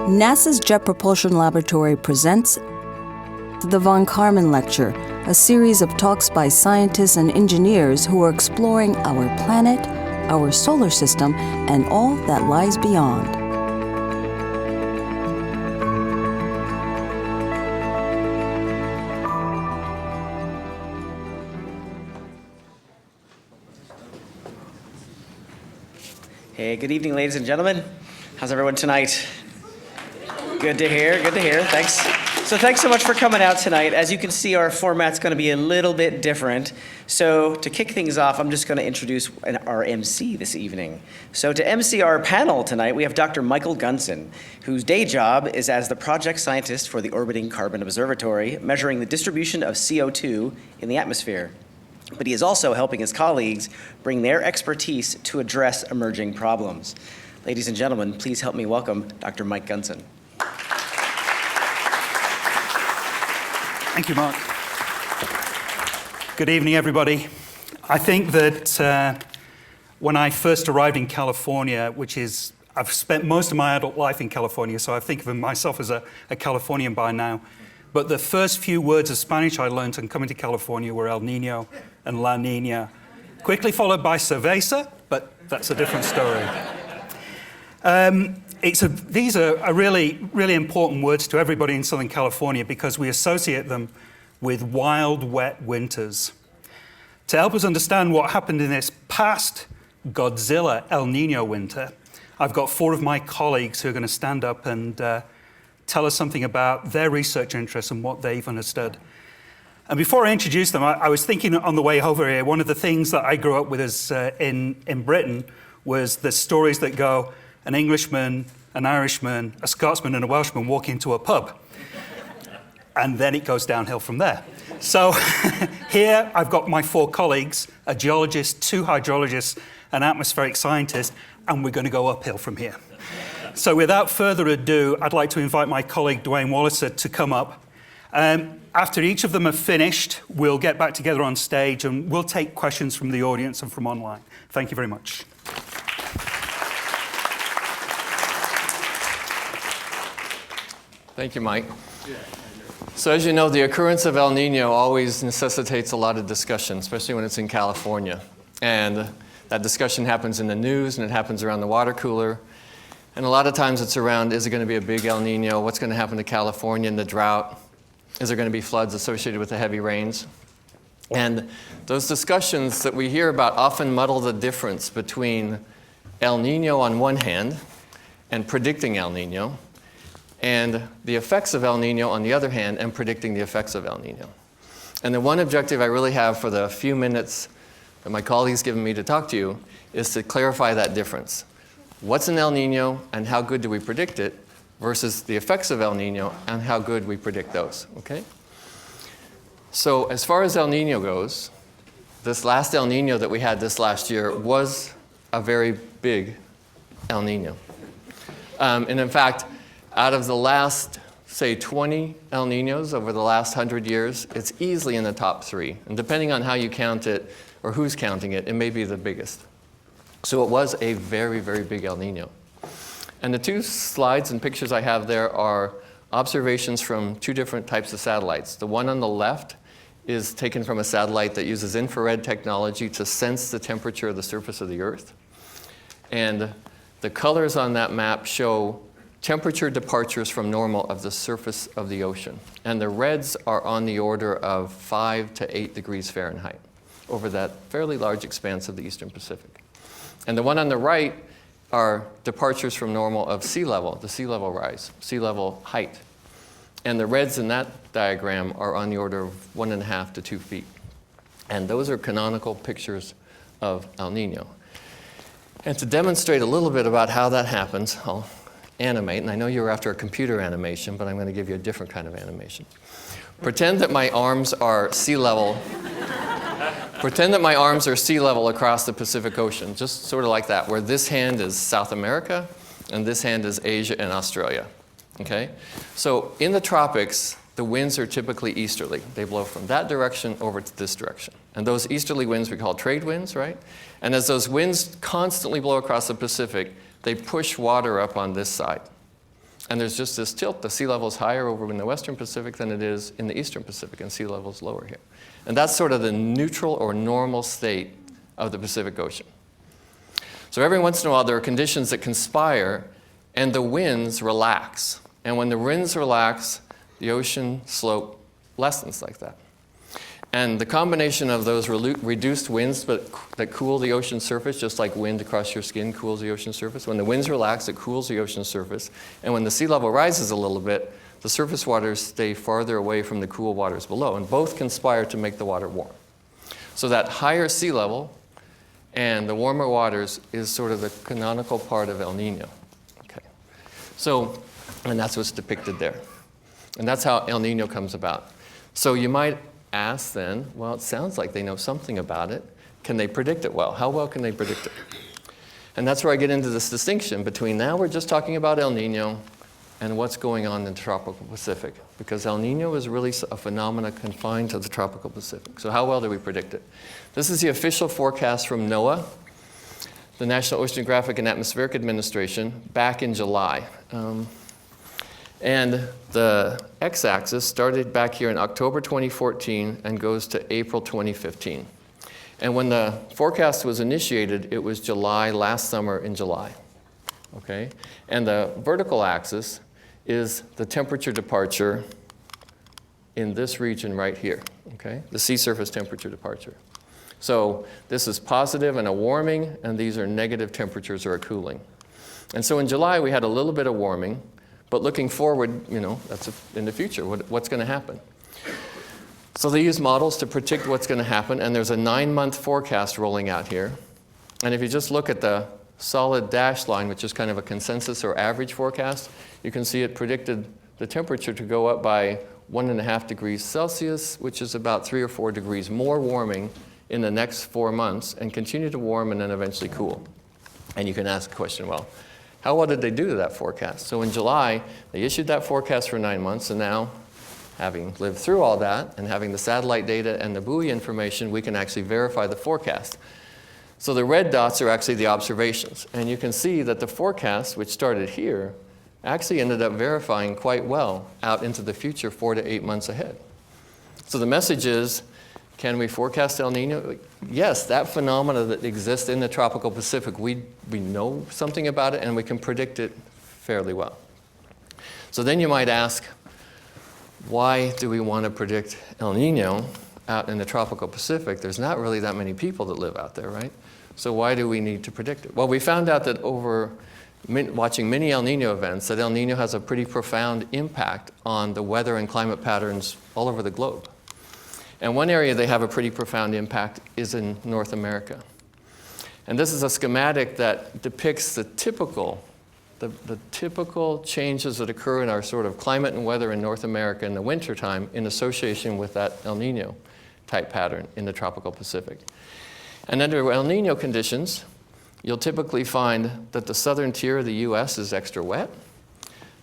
NASA's Jet Propulsion Laboratory presents the Von Karman Lecture, a series of talks by scientists and engineers who are exploring our planet, our solar system, and all that lies beyond. Hey, good evening, ladies and gentlemen. How's everyone tonight? Good to hear, good to hear. Thanks. So thanks so much for coming out tonight. As you can see, our format's going to be a little bit different. So to kick things off, I'm just going to introduce our MC this evening. So to MC our panel tonight, we have Dr. Michael Gunson, whose day job is as the project scientist for the Orbiting Carbon Observatory, measuring the distribution of CO2 in the atmosphere. But he is also helping his colleagues bring their expertise to address emerging problems. Ladies and gentlemen, please help me welcome Dr. Mike Gunson. Thank you, Mark. Good evening, everybody. I think that when I first arrived in California, I've spent most of my adult life in California, so I think of myself as a Californian by now. But the first few words of Spanish I learned on coming to California were El Niño and La Niña, quickly followed by cerveza, but that's a different story. These are really, really important words to everybody in Southern California because we associate them with wild, wet winters. To help us understand what happened in this past Godzilla El Niño winter, I've got four of my colleagues who are going to stand up and tell us something about their research interests and what they've understood. And before I introduce them, I was thinking on the way over here, one of the things that I grew up with in Britain was the stories that go, an Englishman, an Irishman, a Scotsman, and a Welshman walk into a pub. And then it goes downhill from there. So here I've got my four colleagues, a geologist, two hydrologists, an atmospheric scientist, and we're going to go uphill from here. So without further ado, I'd like to invite my colleague Duane Waliser to come up. After each of them have finished, we'll get back together on stage and we'll take questions from the audience and from online. Thank you very much. Thank you, Mike. So as you know, the occurrence of El Niño always necessitates a lot of discussion, especially when it's in California. And that discussion happens in the news and it happens around the water cooler. And a lot of times it's around, is it going to be a big El Niño? What's going to happen to California in the drought? Is there going to be floods associated with the heavy rains? And those discussions that we hear about often muddle the difference between El Niño on one hand and predicting El Niño, and the effects of El Niño on the other hand and predicting the effects of El Niño. And the one objective I really have for the few minutes that my colleagues given me to talk to you is to clarify that difference. What's an El Niño and how good do we predict it versus the effects of El Niño and how good we predict those, okay? So as far as El Niño goes, this last El Niño that we had this last year was a very big El Niño. And in fact, out of the last, say, 20 El Niños over the last 100 years, it's easily in the top 3. And depending on how you count it or who's counting it, it may be the biggest. So it was a very, very big El Niño. And the two slides and pictures I have there are observations from two different types of satellites. The one on the left is taken from a satellite that uses infrared technology to sense the temperature of the surface of the Earth. And the colors on that map show temperature departures from normal of the surface of the ocean. And the reds are on the order of 5 to 8 degrees Fahrenheit over that fairly large expanse of the Eastern Pacific. And the one on the right are departures from normal of sea level, the sea level rise, sea level height. And the reds in that diagram are on the order of 1.5 to 2 feet. And those are canonical pictures of El Niño. And to demonstrate a little bit about how that happens, I'll animate, and I know you were after a computer animation, but I'm going to give you a different kind of animation. Pretend that my arms are sea level. Pretend that my arms are sea level across the Pacific Ocean, just sort of like that, where this hand is South America and this hand is Asia and Australia, okay? So in the tropics, the winds are typically easterly. They blow from that direction over to this direction. And those easterly winds we call trade winds, right? And as those winds constantly blow across the Pacific, they push water up on this side. And there's just this tilt. The sea level is higher over in the western Pacific than it is in the eastern Pacific, and sea level is lower here. And that's sort of the neutral or normal state of the Pacific Ocean. So every once in a while, there are conditions that conspire, and the winds relax. And when the winds relax, the ocean slope lessens like that. And the combination of those reduced winds that cool the ocean surface, just like wind across your skin cools the ocean surface, when the winds relax, it cools the ocean surface. And when the sea level rises a little bit, the surface waters stay farther away from the cool waters below. And both conspire to make the water warm. So that higher sea level and the warmer waters is sort of the canonical part of El Nino. Okay. So, and that's what's depicted there. And that's how El Nino comes about. So you might ask then, well, it sounds like they know something about it. Can they predict it well? How well can they predict it? And that's where I get into this distinction between now we're just talking about El Nino and what's going on in the tropical Pacific. Because El Nino is really a phenomena confined to the tropical Pacific. So how well do we predict it? This is the official forecast from NOAA, the National Oceanographic and Atmospheric Administration, back in July. And the x-axis started back here in October 2014 and goes to April 2015. And when the forecast was initiated, it was July, last summer in July. Okay? And the vertical axis is the temperature departure in this region right here. Okay? The sea surface temperature departure. So this is positive and a warming, and these are negative temperatures or a cooling. And so in July, we had a little bit of warming. But looking forward, that's in the future, what's going to happen? So they use models to predict what's going to happen, and there's a 9-month forecast rolling out here. And if you just look at the solid dashed line, which is kind of a consensus or average forecast, you can see it predicted the temperature to go up by 1.5 degrees Celsius, which is about 3 or 4 degrees more warming in the next 4 months, and continue to warm and then eventually cool. And you can ask the question, well, how well did they do to that forecast? So in July, they issued that forecast for 9 months, and now, having lived through all that and having the satellite data and the buoy information, we can actually verify the forecast. So the red dots are actually the observations. And you can see that the forecast, which started here, actually ended up verifying quite well out into the future, 4 to 8 months ahead. So the message is, can we forecast El Nino? Yes, that phenomena that exists in the tropical Pacific, we know something about it and we can predict it fairly well. So then you might ask, why do we want to predict El Nino out in the tropical Pacific? There's not really that many people that live out there, right? So why do we need to predict it? Well, we found out that over watching many El Nino events, that El Nino has a pretty profound impact on the weather and climate patterns all over the globe. And one area they have a pretty profound impact is in North America. And this is a schematic that depicts the typical changes that occur in our sort of climate and weather in North America in the wintertime in association with that El Nino type pattern in the tropical Pacific. And under El Nino conditions, you'll typically find that the southern tier of the US is extra wet,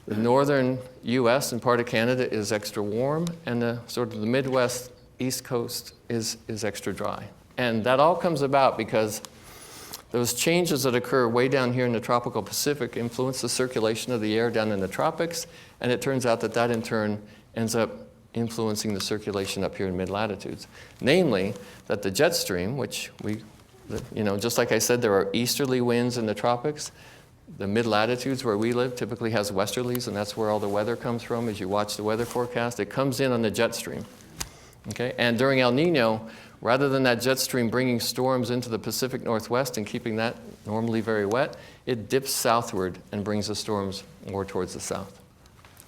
the northern US and part of Canada is extra warm, and the sort of the Midwest East Coast is extra dry. And that all comes about because those changes that occur way down here in the tropical Pacific influence the circulation of the air down in the tropics, and it turns out that that in turn ends up influencing the circulation up here in mid-latitudes. Namely, that the jet stream, which just like I said, there are easterly winds in the tropics. The mid-latitudes where we live typically has westerlies, and that's where all the weather comes from as you watch the weather forecast. It comes in on the jet stream. Okay? And during El Nino, rather than that jet stream bringing storms into the Pacific Northwest and keeping that normally very wet, it dips southward and brings the storms more towards the south.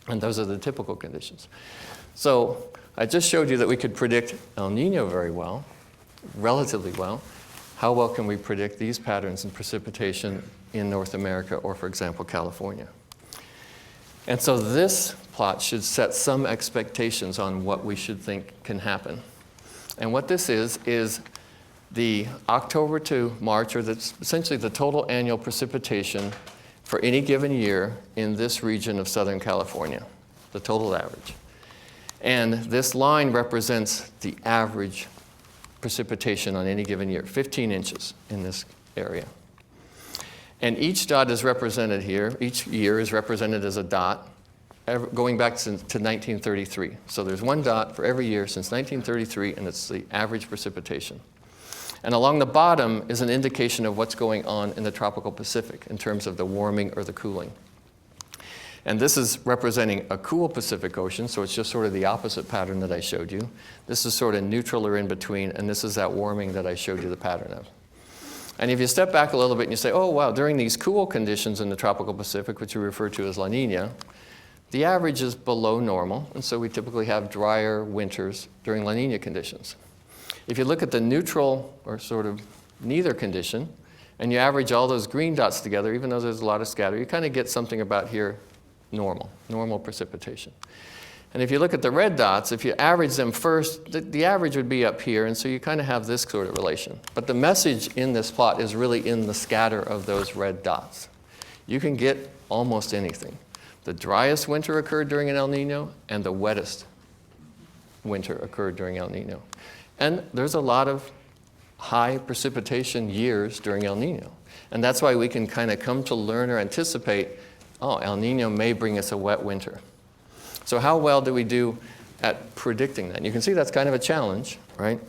And those are the typical conditions. So I just showed you that we could predict El Nino very well, relatively well. How well can we predict these patterns in precipitation in North America or, for example, California? And so this plot should set some expectations on what we should think can happen. And what this is the October to March, or that's essentially the total annual precipitation for any given year in this region of Southern California, the total average. And this line represents the average precipitation on any given year, 15 inches in this area. And each dot is represented here. Each year is represented as a dot, going back to 1933. So there's one dot for every year since 1933, and it's the average precipitation. And along the bottom is an indication of what's going on in the tropical Pacific in terms of the warming or the cooling. And this is representing a cool Pacific Ocean, so it's just sort of the opposite pattern that I showed you. This is sort of neutral or in between, and this is that warming that I showed you the pattern of. And if you step back a little bit and you say, oh, wow, during these cool conditions in the tropical Pacific, which we refer to as La Niña, the average is below normal, and so we typically have drier winters during La Niña conditions. If you look at the neutral or sort of neither condition, and you average all those green dots together, even though there's a lot of scatter, you kind of get something about here normal precipitation. And if you look at the red dots, if you average them first, the average would be up here, and so you kind of have this sort of relation. But the message in this plot is really in the scatter of those red dots. You can get almost anything. The driest winter occurred during an El Nino, and the wettest winter occurred during El Nino. And there's a lot of high precipitation years during El Nino. And that's why we can kind of come to learn or anticipate, oh, El Nino may bring us a wet winter. So how well do we do at predicting that? You can see that's kind of a challenge, right?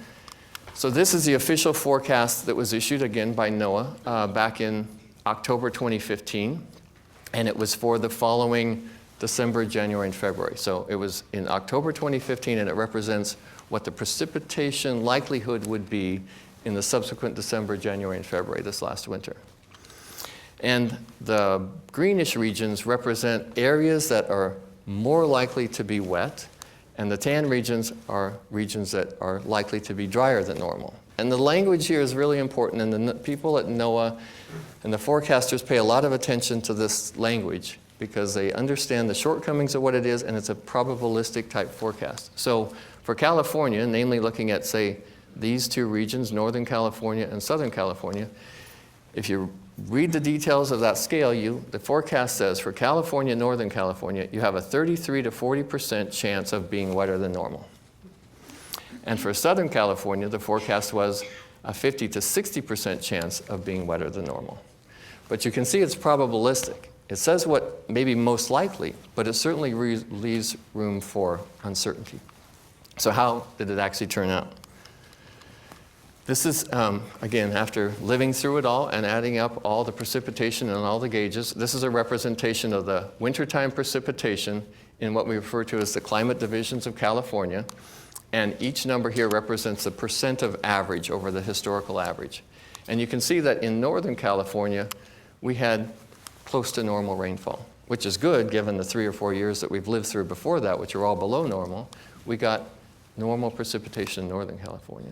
So this is the official forecast that was issued again by NOAA back in October 2015. And it was for the following December, January, and February. So it was in October 2015, and it represents what the precipitation likelihood would be in the subsequent December, January, and February this last winter. And the greenish regions represent areas that are more likely to be wet, and the tan regions are regions that are likely to be drier than normal. And the language here is really important, and the people at NOAA and the forecasters pay a lot of attention to this language because they understand the shortcomings of what it is, and it's a probabilistic type forecast. So for California, namely looking at, say, these two regions, Northern California and Southern California, if you read the details of that scale, the forecast says for California, Northern California, you have a 33 to 40% chance of being wetter than normal. And for Southern California, the forecast was a 50 to 60% chance of being wetter than normal. But you can see it's probabilistic. It says what may be most likely, but it certainly leaves room for uncertainty. So how did it actually turn out? This is, again, after living through it all and adding up all the precipitation and all the gauges, this is a representation of the wintertime precipitation in what we refer to as the climate divisions of California. And each number here represents the percent of average over the historical average. And you can see that in Northern California, we had close to normal rainfall, which is good given the 3 or 4 years that we've lived through before that, which are all below normal. We got normal precipitation in Northern California.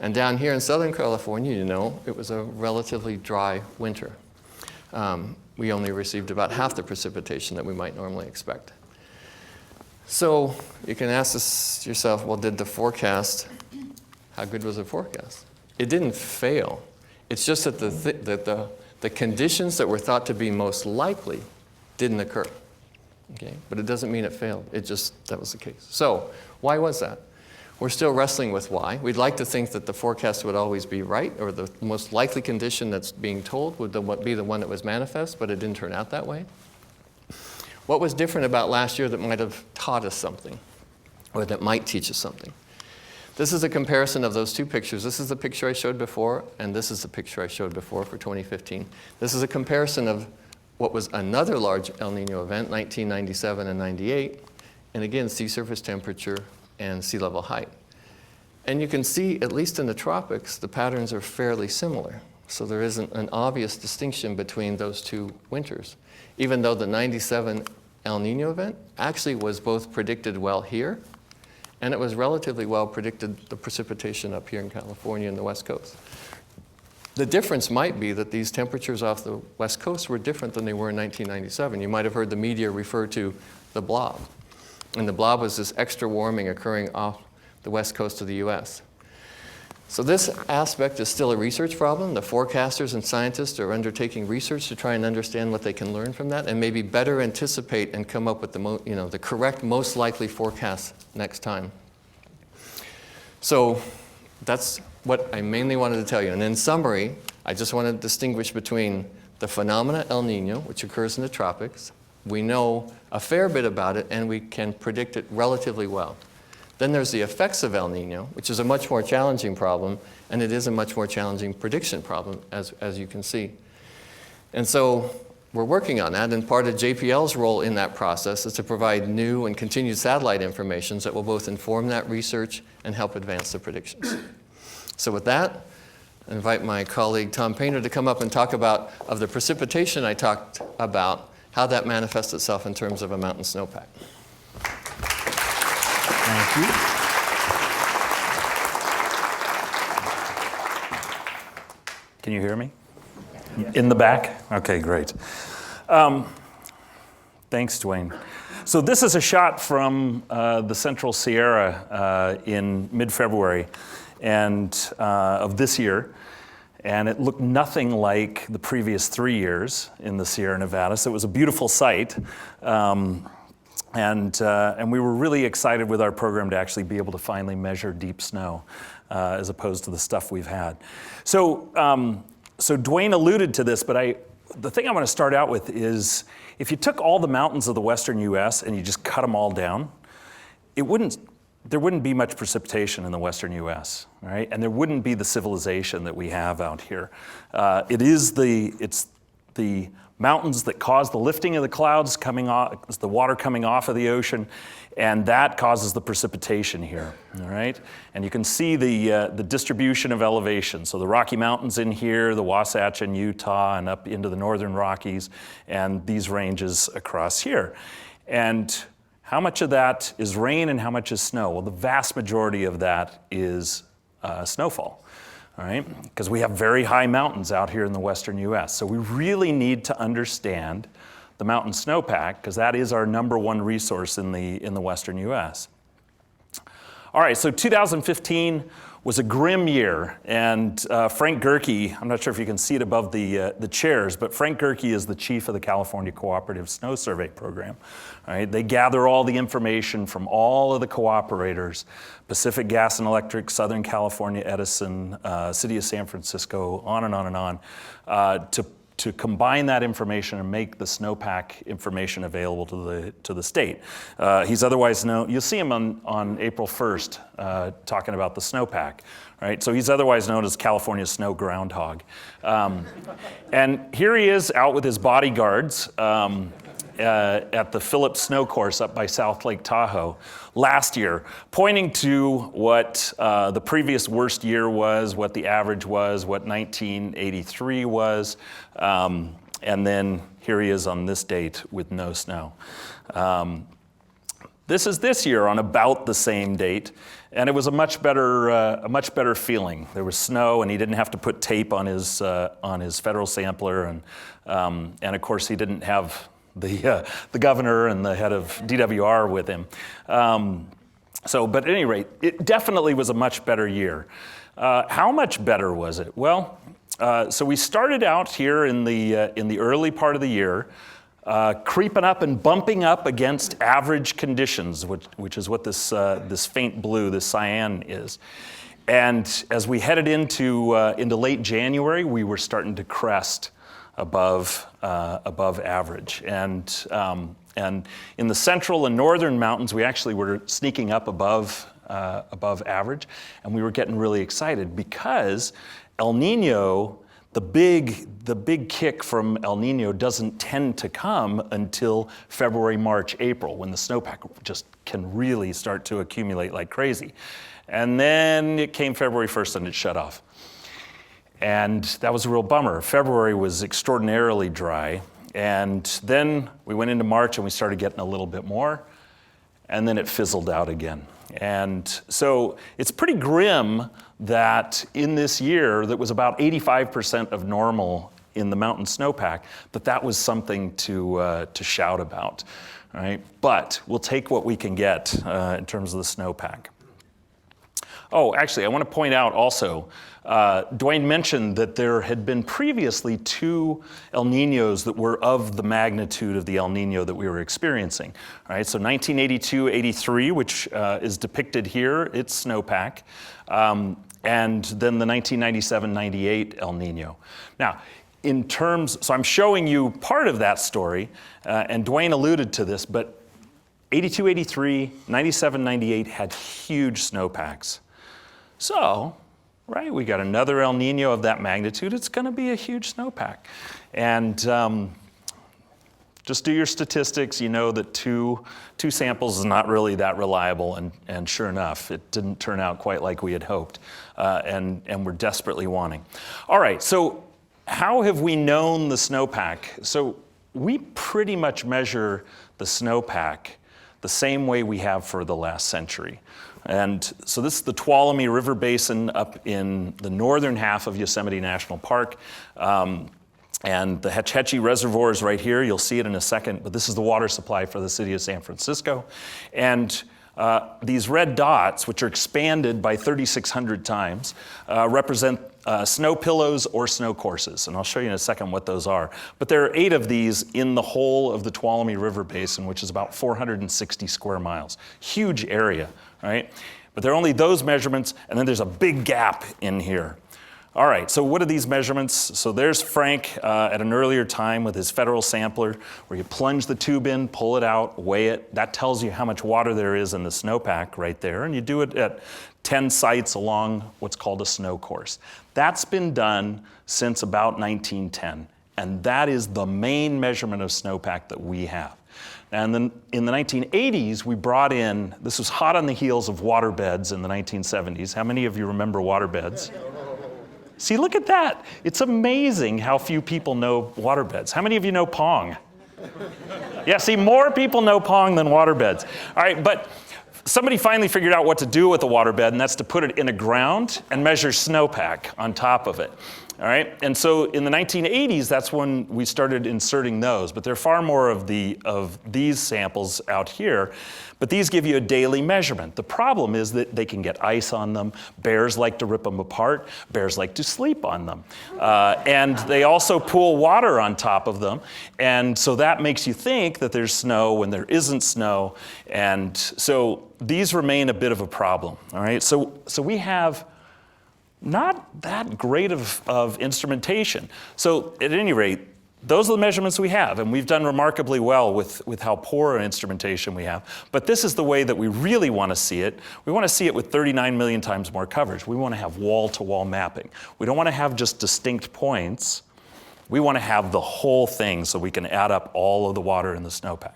And down here in Southern California, you know, it was a relatively dry winter. We only received about half the precipitation that we might normally expect. So you can ask yourself, well, did the forecast, how good was the forecast? It didn't fail. It's just that the conditions that were thought to be most likely didn't occur. Okay? But it doesn't mean it failed. It just, that was the case. So why was that? We're still wrestling with why. We'd like to think that the forecast would always be right, or the most likely condition that's being told would be the one that was manifest, but it didn't turn out that way. What was different about last year that might have taught us something, or that might teach us something? This is a comparison of those two pictures. This is the picture I showed before, and this is the picture I showed before for 2015. This is a comparison of what was another large El Nino event, 1997 and 98, and again, sea surface temperature and sea level height. And you can see, at least in the tropics, the patterns are fairly similar. So there isn't an obvious distinction between those two winters, even though the 97 El Nino event actually was both predicted well here, and it was relatively well predicted the precipitation up here in California and the West Coast. The difference might be that these temperatures off the West Coast were different than they were in 1997. You might have heard the media refer to the blob. And the blob was this extra warming occurring off the West Coast of the US. So this aspect is still a research problem. The forecasters and scientists are undertaking research to try and understand what they can learn from that and maybe better anticipate and come up with the correct, most likely forecast next time. So that's what I mainly wanted to tell you. And in summary, I just want to distinguish between the phenomena El Nino, which occurs in the tropics. We know a fair bit about it, and we can predict it relatively well. Then there's the effects of El Nino, which is a much more challenging problem, and it is a much more challenging prediction problem, as you can see. And so we're working on that, and part of JPL's role in that process is to provide new and continued satellite information that will both inform that research and help advance the predictions. So with that, I invite my colleague Tom Painter to come up and talk about, of the precipitation I talked about, how that manifests itself in terms of a mountain snowpack. Thank you. Can you hear me? In the back? Okay, great. Thanks, Duane. So this is a shot from the Central Sierra in mid-February and of this year. And it looked nothing like the previous 3 years in the Sierra Nevada. So it was a beautiful sight. And we were really excited with our program to actually be able to finally measure deep snow as opposed to the stuff we've had. So Duane alluded to this, but the thing I want to start out with is if you took all the mountains of the western US and you just cut them all down, there wouldn't be much precipitation in the western US, right? And there wouldn't be the civilization that we have out here. It's the mountains that cause the lifting of the clouds coming off, the water coming off of the ocean, and that causes the precipitation here, all right? And you can see the distribution of elevation. So the Rocky Mountains in here, the Wasatch in Utah, and up into the northern Rockies, and these ranges across here. And how much of that is rain and how much is snow? Well, the vast majority of that is snowfall. All right, because we have very high mountains out here in the western US. So we really need to understand the mountain snowpack because that is our #1 resource in the western US. All right, so 2015 was a grim year, and Frank Gerke, I'm not sure if you can see it above the chairs, but Frank Gerke is the chief of the California Cooperative Snow Survey Program. All right, they gather all the information from all of the cooperators, Pacific Gas and Electric, Southern California Edison, City of San Francisco, on and on and on, to combine that information and make the snowpack information available to the state. He's otherwise known, you'll see him on April 1st talking about the snowpack, right? So he's otherwise known as California's snow groundhog. And here he is out with his bodyguards at the Phillips Snow Course up by South Lake Tahoe last year, pointing to what the previous worst year was, what the average was, what 1983 was, and then here he is on this date with no snow. This is this year on about the same date, and it was a much better feeling. There was snow, and he didn't have to put tape on his federal sampler, and of course he didn't have the governor and the head of DWR with him. But at any rate, it definitely was a much better year. How much better was it? Well, so we started out here in the early part of the year, creeping up and bumping up against average conditions, which is what this faint blue, this cyan is. And as we headed into late January, we were starting to crest above average, and in the central and northern mountains, we actually were sneaking up above average, and we were getting really excited because El Nino, the big kick from El Nino doesn't tend to come until February, March, April, when the snowpack just can really start to accumulate like crazy, and then it came February 1st and it shut off. And that was a real bummer. February was extraordinarily dry. And then we went into March and we started getting a little bit more. And then it fizzled out again. And so it's pretty grim that in this year that was about 85% of normal in the mountain snowpack, that was something to shout about. All right? But we'll take what we can get in terms of the snowpack. Oh, actually, I want to point out also, Duane mentioned that there had been previously 2 El Niños that were of the magnitude of the El Nino that we were experiencing. All right, so 1982-83, which is depicted here, it's snowpack, and then the 1997-98 El Nino. Now, in terms, so I'm showing you part of that story, and Duane alluded to this, but 82, 83, 97, 98 had huge snowpacks. So, right, we got another El Nino of that magnitude, it's gonna be a huge snowpack. And just do your statistics, you know that two samples is not really that reliable, and sure enough, it didn't turn out quite like we had hoped, and we're desperately wanting. All right, so how have we known the snowpack? So we pretty much measure the snowpack the same way we have for the last century. And so this is the Tuolumne River Basin up in the northern half of Yosemite National Park. And the Hetch Hetchy Reservoir is right here. You'll see it in a second, but this is the water supply for the city of San Francisco. And these red dots, which are expanded by 3,600 times, represent snow pillows or snow courses. And I'll show you in a second what those are. But there are 8 of these in the whole of the Tuolumne River Basin, which is about 460 square miles. Huge area, right? But there are only those measurements, and then there's a big gap in here. All right, so what are these measurements? So there's Frank at an earlier time with his federal sampler, where you plunge the tube in, pull it out, weigh it. That tells you how much water there is in the snowpack right there, and you do it at 10 sites along what's called a snow course. That's been done since about 1910, and that is the main measurement of snowpack that we have. And then in the 1980s, we brought in, this was hot on the heels of waterbeds in the 1970s. How many of you remember waterbeds? See, look at that. It's amazing how few people know waterbeds. How many of you know Pong? Yeah, see, more people know Pong than waterbeds. All right, but somebody finally figured out what to do with a waterbed, and that's to put it in the ground and measure snowpack on top of it. All right, and so in the 1980s, that's when we started inserting those, but there are far more of these samples out here, but these give you a daily measurement. The problem is that they can get ice on them. Bears like to rip them apart. Bears like to sleep on them. And they also pool water on top of them, and so that makes you think that there's snow when there isn't snow, and so these remain a bit of a problem, all right? So we have not that great of instrumentation. So at any rate, those are the measurements we have, and we've done remarkably well with how poor an instrumentation we have. But this is the way that we really want to see it. We want to see it with 39 million times more coverage. We want to have wall-to-wall mapping. We don't want to have just distinct points. We want to have the whole thing so we can add up all of the water in the snowpack.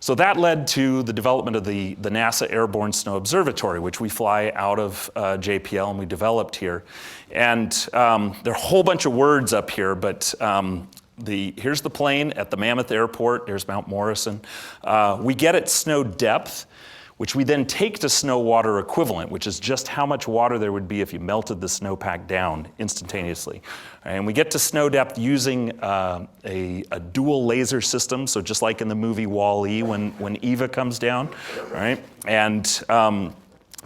So that led to the development of the NASA Airborne Snow Observatory, which we fly out of JPL and we developed here. And there are a whole bunch of words up here, but here's the plane at the Mammoth Airport. There's Mount Morrison. We get at snow depth, which we then take to snow water equivalent, which is just how much water there would be if you melted the snowpack down instantaneously. And we get to snow depth using a dual laser system, so just like in the movie Wall-E when Eva comes down, right? And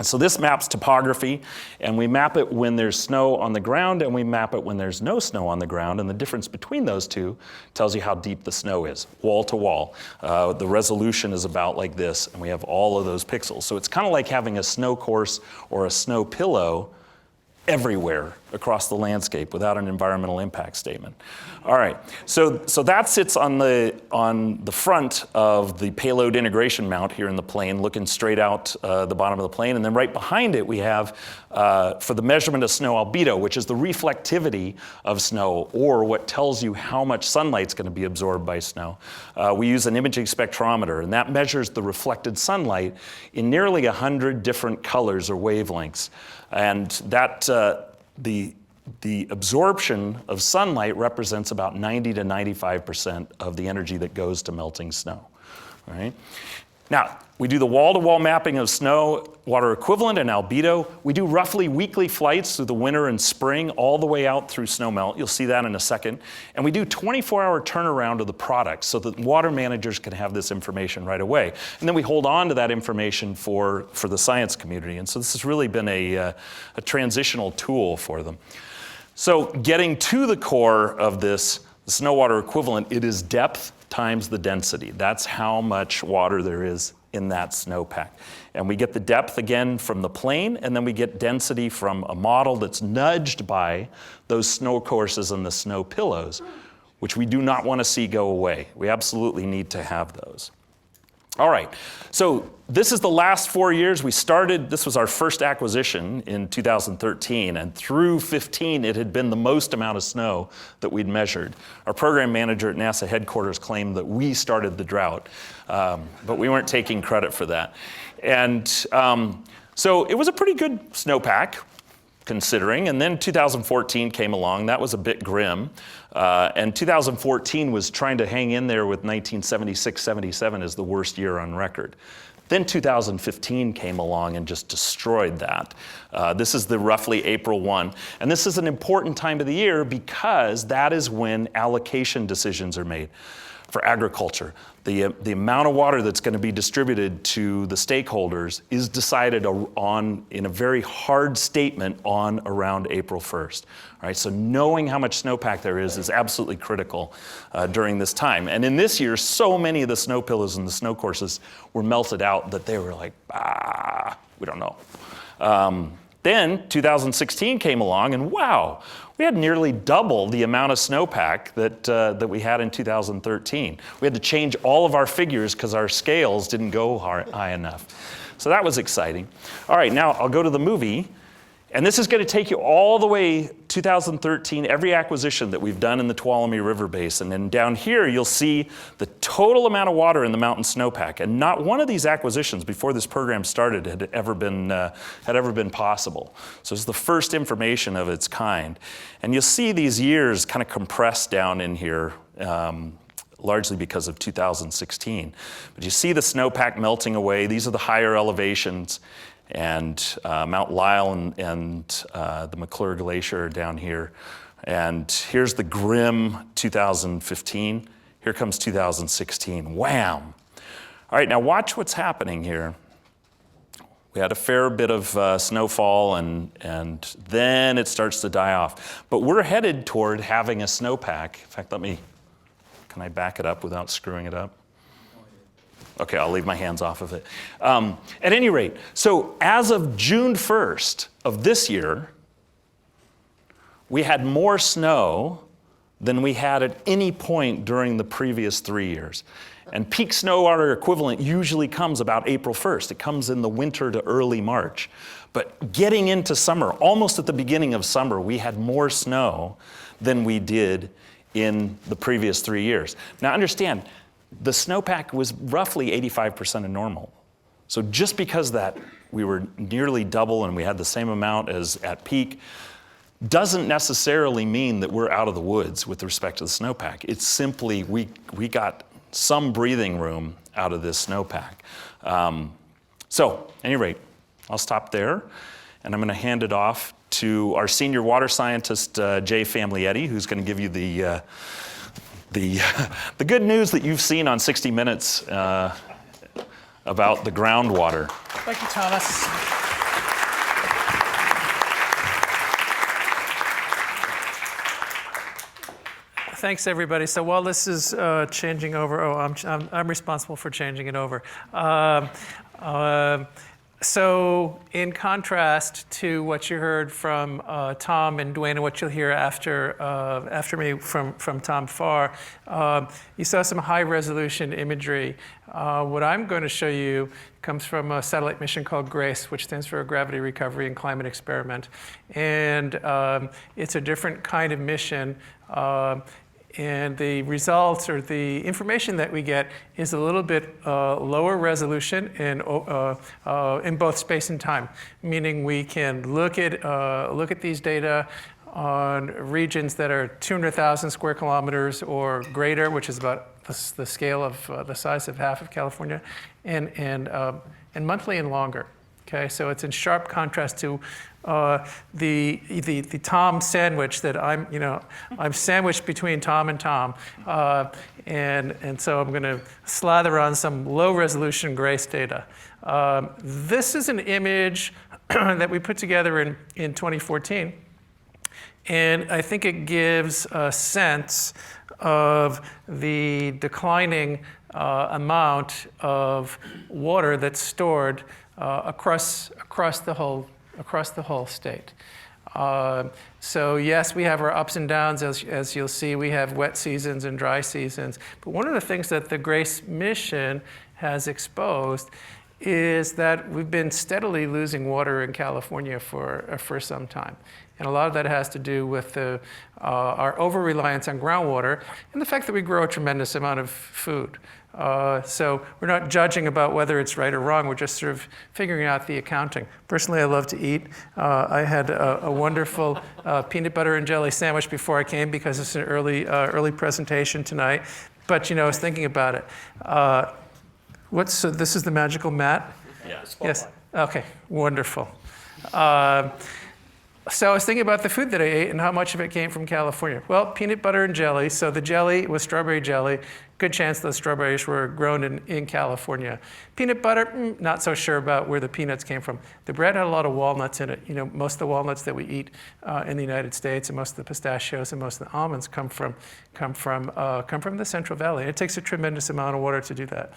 so this maps topography, and we map it when there's snow on the ground, and we map it when there's no snow on the ground, and the difference between those two tells you how deep the snow is, wall to wall. The resolution is about like this, and we have all of those pixels. So it's kind of like having a snow course or a snow pillow everywhere across the landscape without an environmental impact statement. All right, so that sits on the front of the payload integration mount here in the plane, looking straight out the bottom of the plane, and then right behind it we have, for the measurement of snow albedo, which is the reflectivity of snow, or what tells you how much sunlight's gonna be absorbed by snow. We use an imaging spectrometer, and that measures the reflected sunlight in nearly 100 different colors or wavelengths. And that, the absorption of sunlight represents about 90 to 95% of the energy that goes to melting snow, all right? Now, we do the wall-to-wall mapping of snow, water equivalent, and albedo. We do roughly weekly flights through the winter and spring, all the way out through snowmelt. You'll see that in a second. And we do 24-hour turnaround of the product so that water managers can have this information right away. And then we hold on to that information for the science community. And so this has really been a transitional tool for them. So getting to the core of this, the snow water equivalent, it is depth times the density. That's how much water there is in that snowpack. And we get the depth again from the plane, and then we get density from a model that's nudged by those snow courses and the snow pillows, which we do not want to see go away. We absolutely need to have those. All right, so this is the last 4 years. This was our first acquisition in 2013, and through 15, it had been the most amount of snow that we'd measured. Our program manager at NASA headquarters claimed that we started the drought, but we weren't taking credit for that. And so it was a pretty good snowpack, considering, and then 2014 came along. That was a bit grim, and 2014 was trying to hang in there with 1976-77 as the worst year on record. Then 2015 came along and just destroyed that. This is the roughly April 1, and this is an important time of the year because that is when allocation decisions are made for agriculture. The amount of water that's going to be distributed to the stakeholders is decided on in a very hard statement on around April 1st. All right, so knowing how much snowpack there is absolutely critical during this time. And in this year, so many of the snow pillows and the snow courses were melted out that they were like, we don't know. Then 2016 came along, and wow, we had nearly double the amount of snowpack that we had in 2013. We had to change all of our figures because our scales didn't go high enough. So that was exciting. All right, now I'll go to the movie. And this is going to take you all the way 2013, every acquisition that we've done in the Tuolumne River Basin. And down here, you'll see the total amount of water in the mountain snowpack. And not one of these acquisitions before this program started had ever been possible. So it's the first information of its kind. And you'll see these years kind of compressed down in here, largely because of 2016. But you see the snowpack melting away. These are the higher elevations. And Mount Lyell and the McClure Glacier down here. And here's the grim 2015. Here comes 2016. Wham! All right, now watch what's happening here. We had a fair bit of snowfall, and then it starts to die off. But we're headed toward having a snowpack. In fact, can I back it up without screwing it up? Okay, I'll leave my hands off of it. At any rate, so as of June 1st of this year, we had more snow than we had at any point during the previous 3 years. And peak snow water equivalent usually comes about April 1st. It comes in the winter to early March. But getting into summer, almost at the beginning of summer, we had more snow than we did in the previous 3 years. Now understand, the snowpack was roughly 85% of normal. So just because that we were nearly double and we had the same amount as at peak doesn't necessarily mean that we're out of the woods with respect to the snowpack. It's simply we got some breathing room out of this snowpack. So at any rate, I'll stop there, and I'm going to hand it off to our senior water scientist, Jay Famiglietti, who's going to give you the good news that you've seen on 60 Minutes about the groundwater. Thank you, Thomas. Thanks, everybody. So while this is changing over, I'm responsible for changing it over. So in contrast to what you heard from Tom and Duane, and what you'll hear after me from Tom Farr, you saw some high-resolution imagery. What I'm going to show you comes from a satellite mission called GRACE, which stands for a Gravity Recovery and Climate Experiment. And it's a different kind of mission. And the results, or the information that we get, is a little bit lower resolution in both space and time. Meaning we can look at these data on regions that are 200,000 square kilometers or greater, which is about the scale of the size of half of California, and monthly and longer. Okay, so it's in sharp contrast to the Tom sandwich that I'm sandwiched between Tom and Tom, and so I'm going to slather on some low-resolution GRACE data. This is an image that we put together in 2014, and I think it gives a sense of the declining amount of water that's stored across the whole state. So yes, we have our ups and downs, as you'll see. We have wet seasons and dry seasons. But one of the things that the GRACE mission has exposed is that we've been steadily losing water in California for some time. And a lot of that has to do with our over-reliance on groundwater and the fact that we grow a tremendous amount of food. So we're not judging about whether it's right or wrong. We're just sort of figuring out the accounting. Personally, I love to eat. I had a wonderful peanut butter and jelly sandwich before I came because it's an early presentation tonight. But I was thinking about it. So this is the magical mat? Yes. Okay, wonderful. So I was thinking about the food that I ate and how much of it came from California. Well, peanut butter and jelly. So the jelly was strawberry jelly. Good chance those strawberries were grown in California. Peanut butter, not so sure about where the peanuts came from. The bread had a lot of walnuts in it. Most of the walnuts that we eat in the United States, and most of the pistachios and most of the almonds come from the Central Valley. It takes a tremendous amount of water to do that.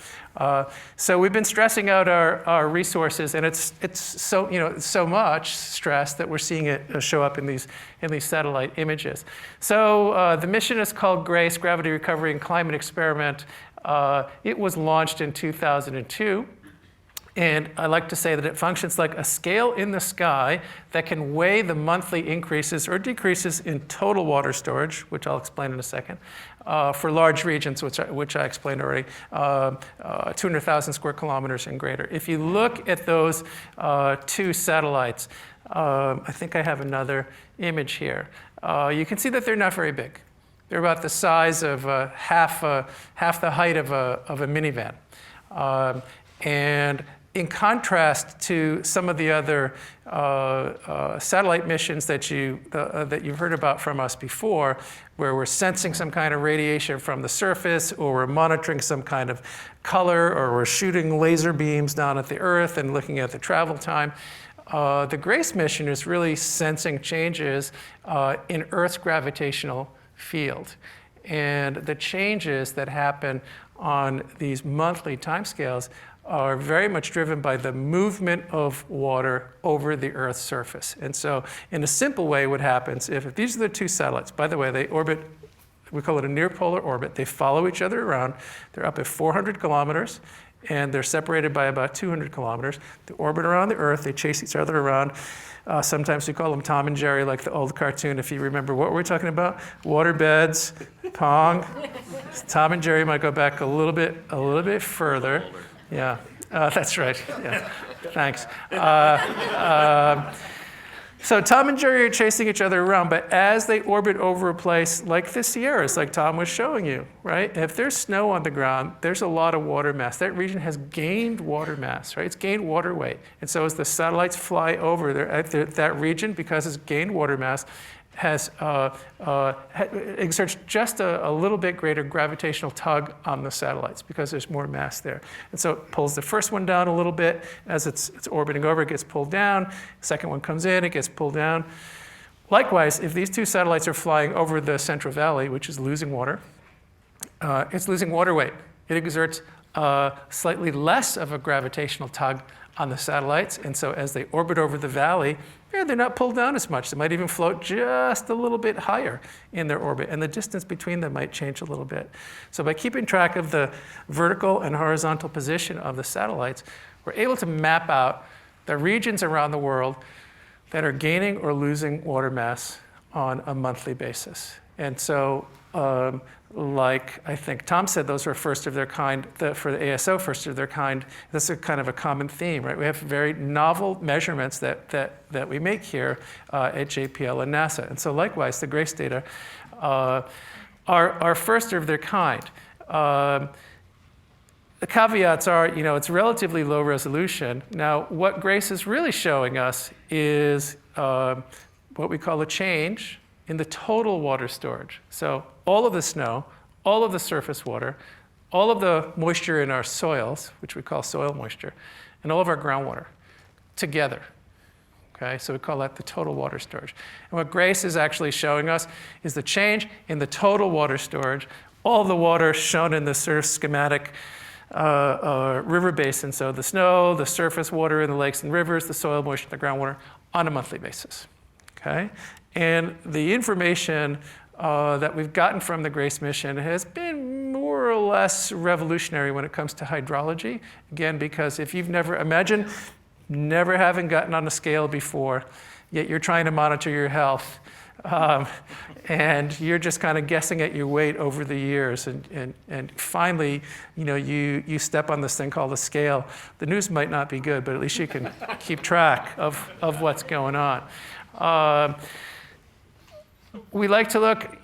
So we've been stressing out our resources, and it's so much stress that we're seeing it show up in these satellite images. So the mission is called GRACE, Gravity Recovery and Climate Experiment. It was launched in 2002. And I like to say that it functions like a scale in the sky that can weigh the monthly increases or decreases in total water storage, which I'll explain in a second, for large regions, which I explained already, 200,000 square kilometers and greater. If you look at those two satellites, I think I have another image here. You can see that they're not very big. They're about the size of half the height of a minivan. And in contrast to some of the other satellite missions that you've heard about from us before, where we're sensing some kind of radiation from the surface, or we're monitoring some kind of color, or we're shooting laser beams down at the Earth and looking at the travel time, the GRACE mission is really sensing changes in Earth's gravitational field. And the changes that happen on these monthly timescales are very much driven by the movement of water over the Earth's surface. And so in a simple way, what happens, if these are the two satellites, by the way, they orbit, we call it a near polar orbit. They follow each other around. They're up at 400 kilometers, and they're separated by about 200 kilometers. They orbit around the Earth. They chase each other around. Sometimes we call them Tom and Jerry, like the old cartoon, if you remember. What were we talking about? Water beds, Pong. Tom and Jerry might go back a little bit further. Yeah, that's right. Yeah, thanks. So Tom and Jerry are chasing each other around, but as they orbit over a place like the Sierras, like Tom was showing you, right? If there's snow on the ground, there's a lot of water mass. That region has gained water mass, right? It's gained water weight. And so as the satellites fly over that region, because it's gained water mass, exerts just a little bit greater gravitational tug on the satellites because there's more mass there. And so it pulls the first one down a little bit. As it's orbiting over, it gets pulled down. The second one comes in, it gets pulled down. Likewise, if these two satellites are flying over the Central Valley, which is losing water, it's losing water weight. It exerts slightly less of a gravitational tug on the satellites. And so as they orbit over the valley, they're not pulled down as much. They might even float just a little bit higher in their orbit, and the distance between them might change a little bit. So by keeping track of the vertical and horizontal position of the satellites, we're able to map out the regions around the world that are gaining or losing water mass on a monthly basis. And so like I think Tom said, those were first of their kind, for the ASO, first of their kind. This is kind of a common theme, right? We have very novel measurements that we make here at JPL and NASA. And so likewise, the GRACE data are first of their kind. The caveats are, it's relatively low resolution. Now, what GRACE is really showing us is what we call a change in the total water storage. So all of the snow, all of the surface water, all of the moisture in our soils, which we call soil moisture, and all of our groundwater together. Okay, so we call that the total water storage. And what Grace is actually showing us is the change in the total water storage, all the water shown in this sort of schematic river basin. So the snow, the surface water in the lakes and rivers, the soil moisture, the groundwater on a monthly basis. Okay, and the information that we've gotten from the GRACE mission has been more or less revolutionary when it comes to hydrology. Again, because if you've imagine never having gotten on a scale before, yet you're trying to monitor your health, and you're just kind of guessing at your weight over the years, and finally, you step on this thing called a scale. The news might not be good, but at least you can keep track of what's going on. We like to look,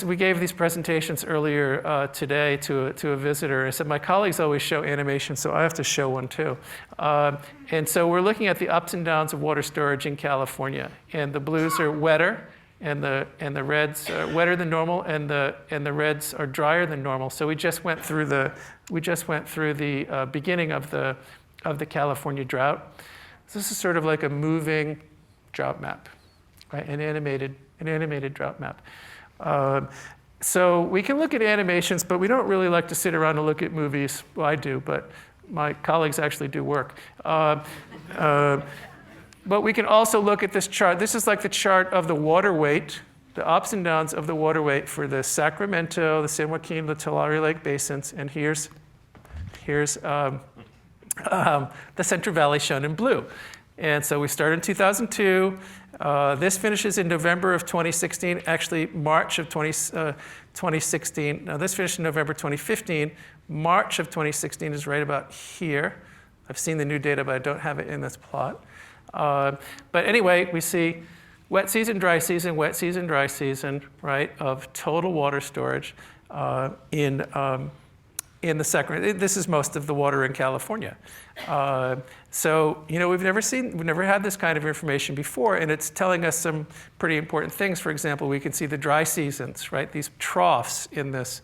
we gave these presentations earlier today to a visitor. I said, my colleagues always show animation, so I have to show one too. And so we're looking at the ups and downs of water storage in California. And the blues are wetter, and the reds are wetter than normal, and the reds are drier than normal. So we just went through the beginning of the California drought. This is sort of like a moving drought map, right? An animated drought map. So we can look at animations, but we don't really like to sit around and look at movies. Well, I do, but my colleagues actually do work. But we can also look at this chart. This is like the chart of the water weight, the ups and downs of the water weight for the Sacramento, the San Joaquin, the Tulare Lake basins, and here's the Central Valley shown in blue. And so we started in 2002. This finishes in November of 2016, actually March of 2016. Now this finished in November 2015. March of 2016 is right about here. I've seen the new data, but I don't have it in this plot. But anyway, we see wet season, dry season, wet season, dry season, right, of total water storage in the Sacramento. This is most of the water in California. So, we've never had this kind of information before, and it's telling us some pretty important things. For example, we can see the dry seasons, right? These troughs in this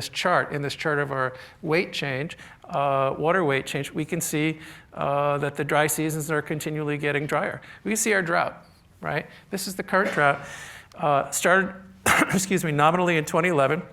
chart of our weight change, water weight change. We can see that the dry seasons are continually getting drier. We can see our drought, right? This is the current drought. Started, nominally in 2011.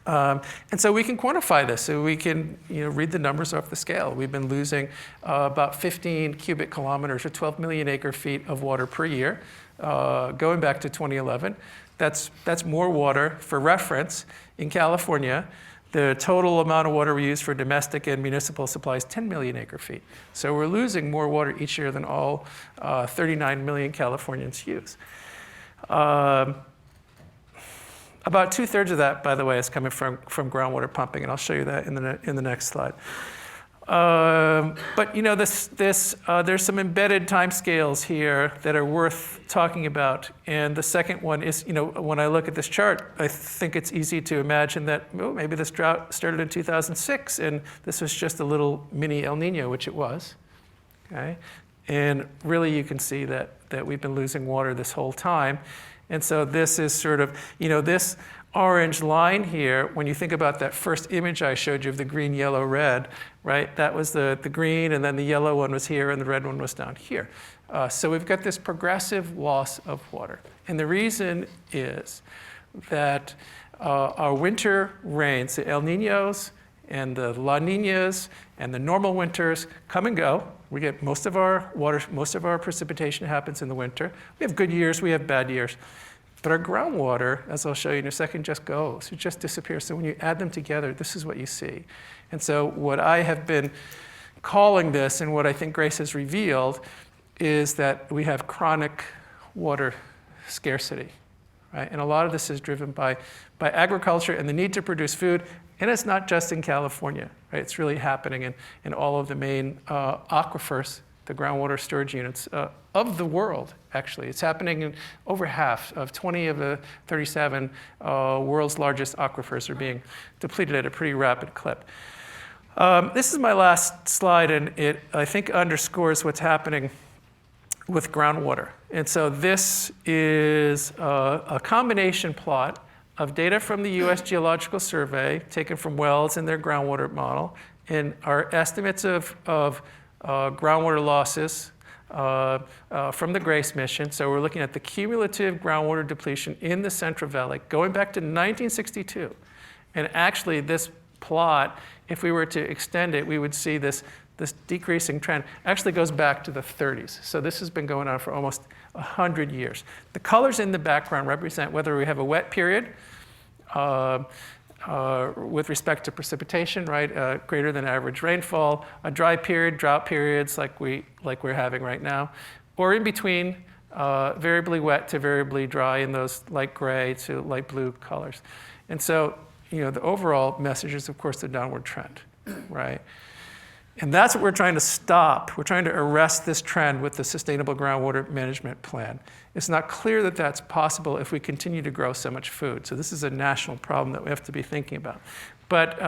And so we can quantify this. So we can read the numbers off the scale. We've been losing about 15 cubic kilometers or 12 million acre feet of water per year, going back to 2011. That's more water. For reference, in California, the total amount of water we use for domestic and municipal supply is 10 million acre feet. So we're losing more water each year than all 39 million Californians use. About 2/3 of that, by the way, is coming from groundwater pumping, and I'll show you that in the next slide. But there's some embedded timescales here that are worth talking about. And the second one is, when I look at this chart, I think it's easy to imagine that maybe this drought started in 2006, and this was just a little mini El Nino, which it was. Okay, and really you can see that we've been losing water this whole time. And so this is sort of, this orange line here, when you think about that first image I showed you of the green, yellow, red, right? That was the green, and then the yellow one was here, and the red one was down here. So we've got this progressive loss of water. And the reason is that our winter rains, the El Niños and the La Niñas and the normal winters come and go. We get most of our water, most of our precipitation happens in the winter. We have good years, we have bad years. But our groundwater, as I'll show you in a second, just goes. It just disappears. So when you add them together, this is what you see. And so what I have been calling this, and what I think Grace has revealed, is that we have chronic water scarcity, right? And a lot of this is driven by agriculture and the need to produce food. And it's not just in California, right? It's really happening in all of the main aquifers, the groundwater storage units of the world, actually. It's happening in over half of 20 of the 37 world's largest aquifers are being depleted at a pretty rapid clip. This is my last slide, and it, I think, underscores what's happening with groundwater. And so this is a combination plot of data from the U.S. Geological Survey taken from wells in their groundwater model, and our estimates of groundwater losses from the GRACE mission. So we're looking at the cumulative groundwater depletion in the Central Valley going back to 1962. And actually this plot, if we were to extend it, we would see this decreasing trend actually goes back to the 30s. So this has been going on for almost 100 years. The colors in the background represent whether we have a wet period with respect to precipitation, right, greater than average rainfall, a dry period, drought periods like we're having right now, or in between, variably wet to variably dry in those light gray to light blue colors. And so, the overall message is, of course, the downward trend, right? And that's what we're trying to stop. We're trying to arrest this trend with the Sustainable Groundwater Management Plan. It's not clear that that's possible if we continue to grow so much food. So this is a national problem that we have to be thinking about. But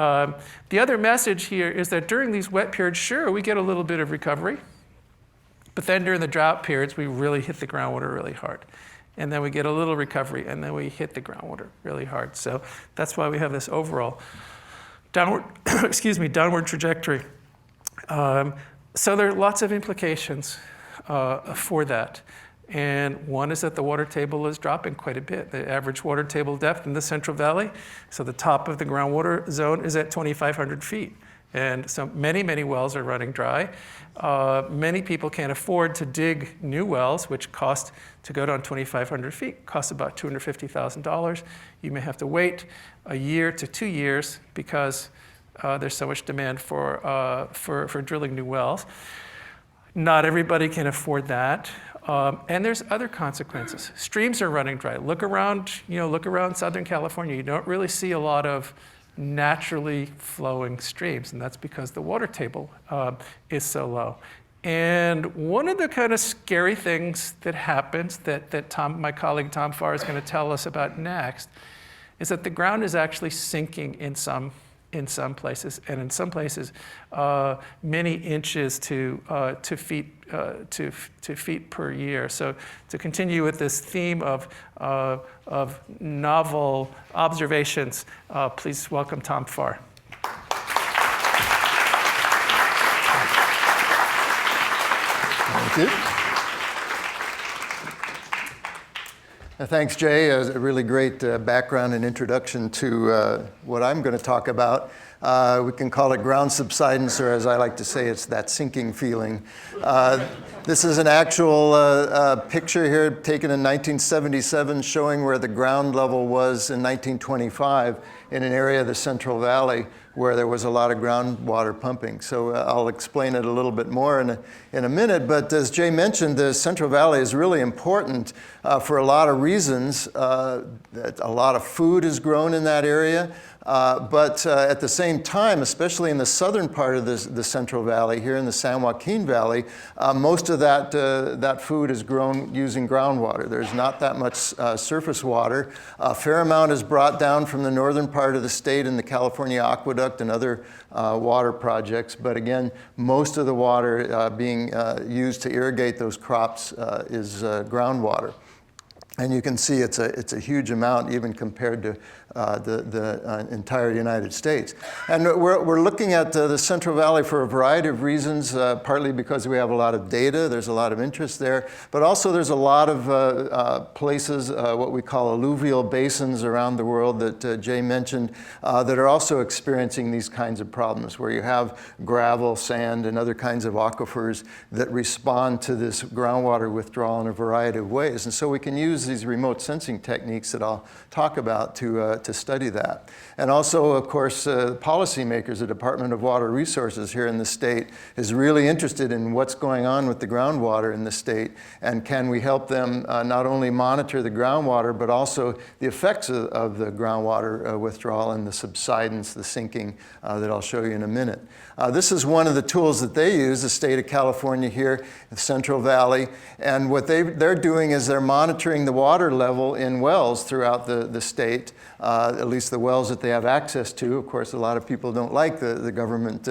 the other message here is that during these wet periods, sure, we get a little bit of recovery. But then during the drought periods, we really hit the groundwater really hard. And then we get a little recovery, and then we hit the groundwater really hard. So that's why we have this overall downward, downward trajectory. So there are lots of implications for that. And one is that the water table is dropping quite a bit. The average water table depth in the Central Valley, so the top of the groundwater zone is at 2,500 feet. And so many, many wells are running dry. Many people can't afford to dig new wells, which cost, to go down 2,500 feet, costs about $250,000. You may have to wait a year to 2 years because there's so much demand for drilling new wells. Not everybody can afford that. And there's other consequences. Streams are running dry. Look around Southern California. You don't really see a lot of naturally flowing streams, and that's because the water table is so low. And one of the kind of scary things that happens that my colleague Tom Farr is going to tell us about next is that the ground is actually sinking in some places, and in some places many inches to feet per year. So to continue with this theme of novel observations, please welcome Tom Farr. Thank you. Thanks, Jay. A really great background and introduction to what I'm going to talk about. We can call it ground subsidence, or as I like to say, it's that sinking feeling. This is an actual picture here taken in 1977 showing where the ground level was in 1925 in an area of the Central Valley where there was a lot of groundwater pumping. So I'll explain it a little bit more in a minute, but as Jay mentioned, the Central Valley is really important for a lot of reasons. That a lot of food is grown in that area, but at the same time, especially in the southern part of the Central Valley, here in the San Joaquin Valley, most of that food is grown using groundwater. There's not that much surface water. A fair amount is brought down from the northern part of the state in the California Aqueduct and other water projects, but again, most of the water being used to irrigate those crops is groundwater. And you can see it's a huge amount even compared to the entire United States. And we're looking at the Central Valley for a variety of reasons, partly because we have a lot of data, there's a lot of interest there, but also there's a lot of places, what we call alluvial basins around the world that Jay mentioned, that are also experiencing these kinds of problems, where you have gravel, sand, and other kinds of aquifers that respond to this groundwater withdrawal in a variety of ways. And so we can use these remote sensing techniques that I'll talk about to study that. And also, of course, policymakers, the Department of Water Resources here in the state is really interested in what's going on with the groundwater in the state, and can we help them not only monitor the groundwater, but also the effects of the groundwater withdrawal and the subsidence, the sinking that I'll show you in a minute. This is one of the tools that they use, the state of California here, the Central Valley, and what they're doing is they're monitoring the water level in wells throughout the state, at least the wells that they have access to. Of course, a lot of people don't like the government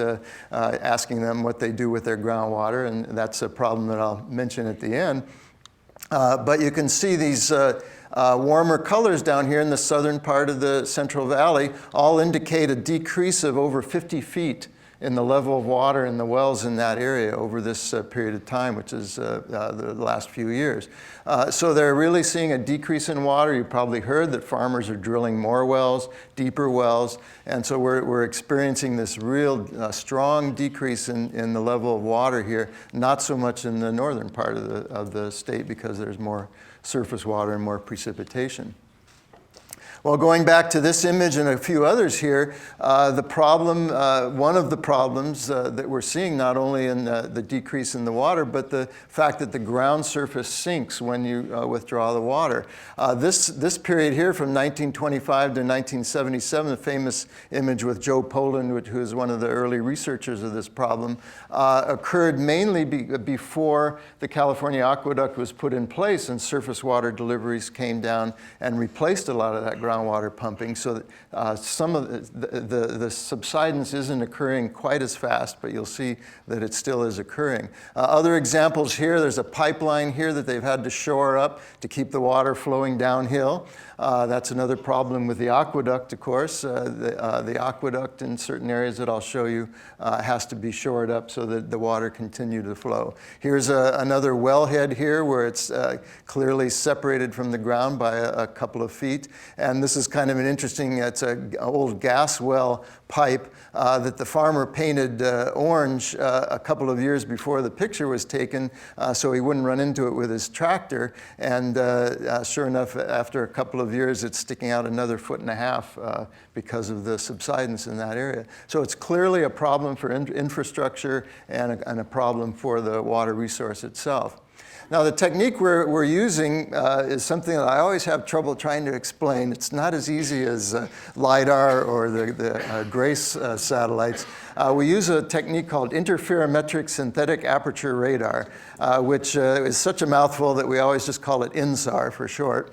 asking them what they do with their groundwater, and that's a problem that I'll mention at the end. But you can see these warmer colors down here in the southern part of the Central Valley all indicate a decrease of over 50 feet in the level of water in the wells in that area over this period of time, which is the last few years. So they're really seeing a decrease in water. You probably heard that farmers are drilling more wells, deeper wells, and so we're experiencing this real strong decrease in the level of water here, not so much in the northern part of the state because there's more surface water and more precipitation. Well, going back to this image and a few others here, the problem, one of the problems that we're seeing not only in the decrease in the water, but the fact that the ground surface sinks when you withdraw the water. This period here from 1925 to 1977, the famous image with Joe Poland, who is one of the early researchers of this problem, occurred mainly before the California aqueduct was put in place and surface water deliveries came down and replaced a lot of that groundwater pumping, so that some of the subsidence isn't occurring quite as fast, but you'll see that it still is occurring. Other examples here, there's a pipeline here that they've had to shore up to keep the water flowing downhill. That's another problem with the aqueduct, of course. The aqueduct in certain areas that I'll show you has to be shored up so that the water continue to flow. Here's another wellhead here where it's clearly separated from the ground by a couple of feet. And this is kind of an interesting, it's an old gas well pipe that the farmer painted orange a couple of years before the picture was taken so he wouldn't run into it with his tractor. And sure enough, after a couple of years, it's sticking out another 1.5 feet because of the subsidence in that area. So it's clearly a problem for infrastructure and a problem for the water resource itself. Now, the technique we're using is something that I always have trouble trying to explain. It's not as easy as LIDAR or the GRACE satellites. We use a technique called interferometric synthetic aperture radar, which is such a mouthful that we always just call it INSAR for short.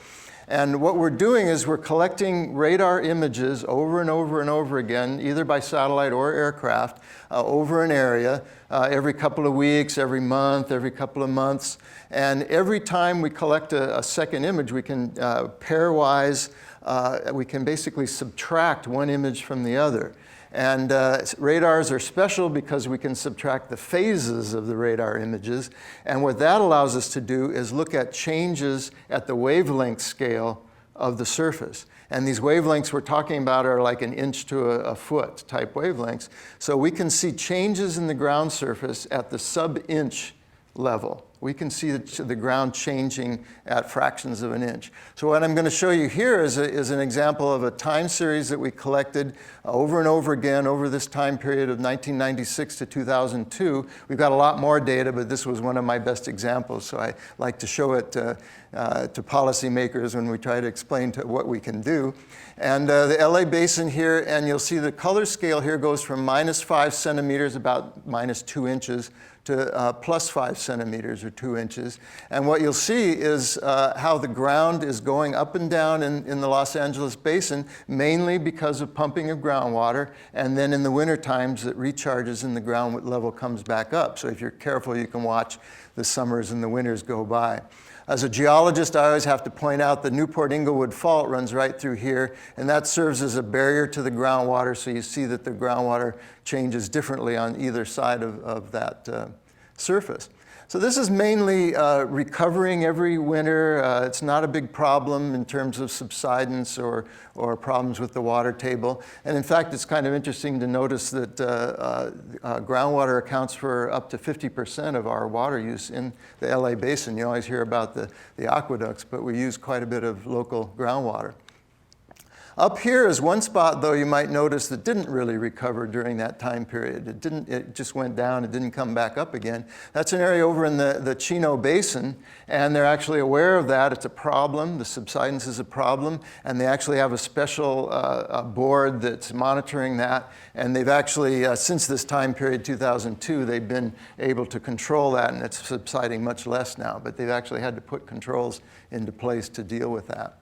And what we're doing is we're collecting radar images over and over and over again, either by satellite or aircraft, over an area, every couple of weeks, every month, every couple of months. And every time we collect a second image, we can pairwise, we can basically subtract one image from the other. And radars are special because we can subtract the phases of the radar images. And what that allows us to do is look at changes at the wavelength scale of the surface. And these wavelengths we're talking about are like an inch to a foot type wavelengths. So we can see changes in the ground surface at the sub-inch level. We can see the ground changing at fractions of an inch. So what I'm going to show you here is an example of a time series that we collected over and over again over this time period of 1996 to 2002. We've got a lot more data, but this was one of my best examples. So I like to show it to policymakers when we try to explain what we can do. And the LA Basin here, and you'll see the color scale here goes from -5 centimeters, about -2 inches, to +5 centimeters or 2 inches. And what you'll see is how the ground is going up and down in the Los Angeles Basin, mainly because of pumping of groundwater. And then in the winter times, it recharges and the ground level comes back up. So if you're careful, you can watch the summers and the winters go by. As a geologist, I always have to point out the Newport-Inglewood Fault runs right through here, and that serves as a barrier to the groundwater, so you see that the groundwater changes differently on either side of that surface. So this is mainly recovering every winter. It's not a big problem in terms of subsidence or problems with the water table. And in fact, it's kind of interesting to notice that groundwater accounts for up to 50% of our water use in the LA Basin. You always hear about the aqueducts, but we use quite a bit of local groundwater. Up here is one spot, though, you might notice that didn't really recover during that time period. It just went down, it didn't come back up again. That's an area over in the Chino Basin, and they're actually aware of that. It's a problem, the subsidence is a problem, and they actually have a special board that's monitoring that. And they've actually, since this time period, 2002, they've been able to control that, and it's subsiding much less now, but they've actually had to put controls into place to deal with that.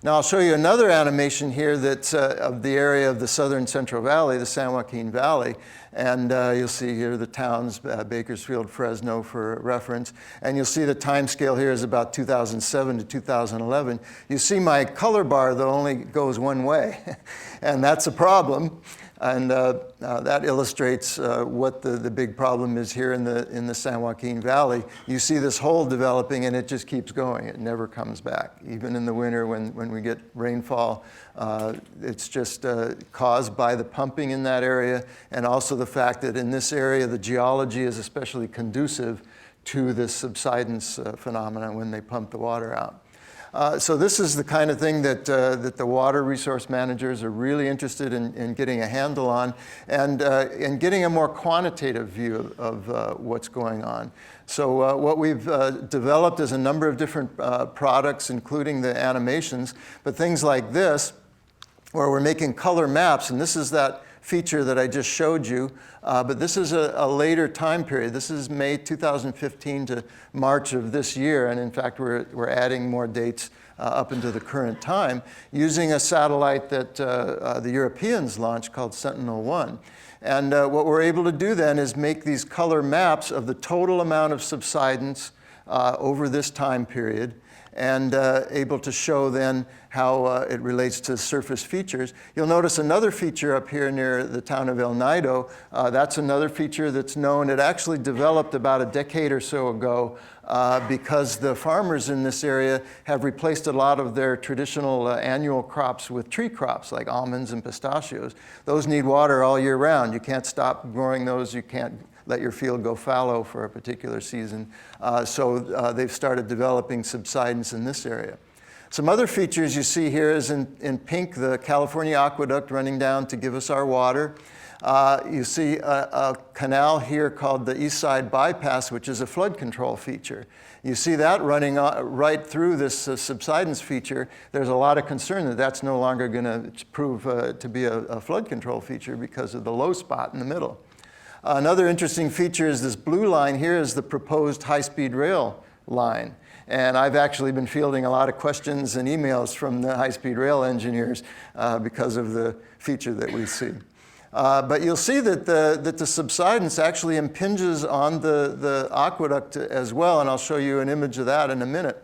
Now I'll show you another animation here that's of the area of the southern Central Valley, the San Joaquin Valley. And you'll see here the towns, Bakersfield, Fresno for reference. And you'll see the time scale here is about 2007 to 2011. You see my color bar, though, only goes one way. And that's a problem. And that illustrates what the big problem is here in the San Joaquin Valley. You see this hole developing, and it just keeps going. It never comes back. Even in the winter when we get rainfall, it's just caused by the pumping in that area, and also the fact that in this area, the geology is especially conducive to this subsidence phenomenon when they pump the water out. So this is the kind of thing that the water resource managers are really interested in getting a handle on, and getting a more quantitative view of what's going on. So what we've developed is a number of different products, including the animations, but things like this, where we're making color maps, and this is that feature that I just showed you, but this is a later time period. This is May 2015 to March of this year, and in fact, we're adding more dates up into the current time using a satellite that the Europeans launched called Sentinel-1. And what we're able to do then is make these color maps of the total amount of subsidence over this time period, and able to show then how it relates to surface features. You'll notice another feature up here near the town of El Nido. That's another feature that's known. It actually developed about a decade or so ago because the farmers in this area have replaced a lot of their traditional annual crops with tree crops like almonds and pistachios. Those need water all year round. You can't stop growing those. You can't let your field go fallow for a particular season. So they've started developing subsidence in this area. Some other features you see here is in pink, the California aqueduct running down to give us our water. You see a canal here called the East Side Bypass, which is a flood control feature. You see that running right through this subsidence feature. There's a lot of concern that that's no longer going to prove to be a flood control feature because of the low spot in the middle. Another interesting feature is this blue line here is the proposed high-speed rail line. And I've actually been fielding a lot of questions and emails from the high-speed rail engineers because of the feature that we see. But you'll see that the subsidence actually impinges on the aqueduct as well, and I'll show you an image of that in a minute.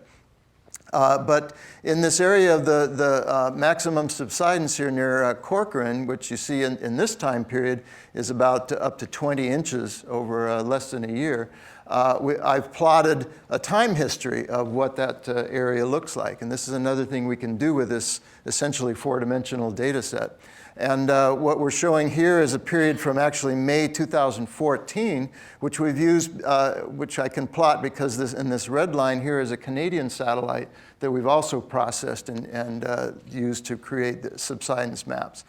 But in this area of the maximum subsidence here near Corcoran, which you see in this time period is about up to 20 inches over less than a year, I've plotted a time history of what that area looks like. And this is another thing we can do with this essentially four-dimensional data set. And what we're showing here is a period from actually May 2014, which we've used, which I can plot because in this red line here is a Canadian satellite that we've also processed and used to create the subsidence maps.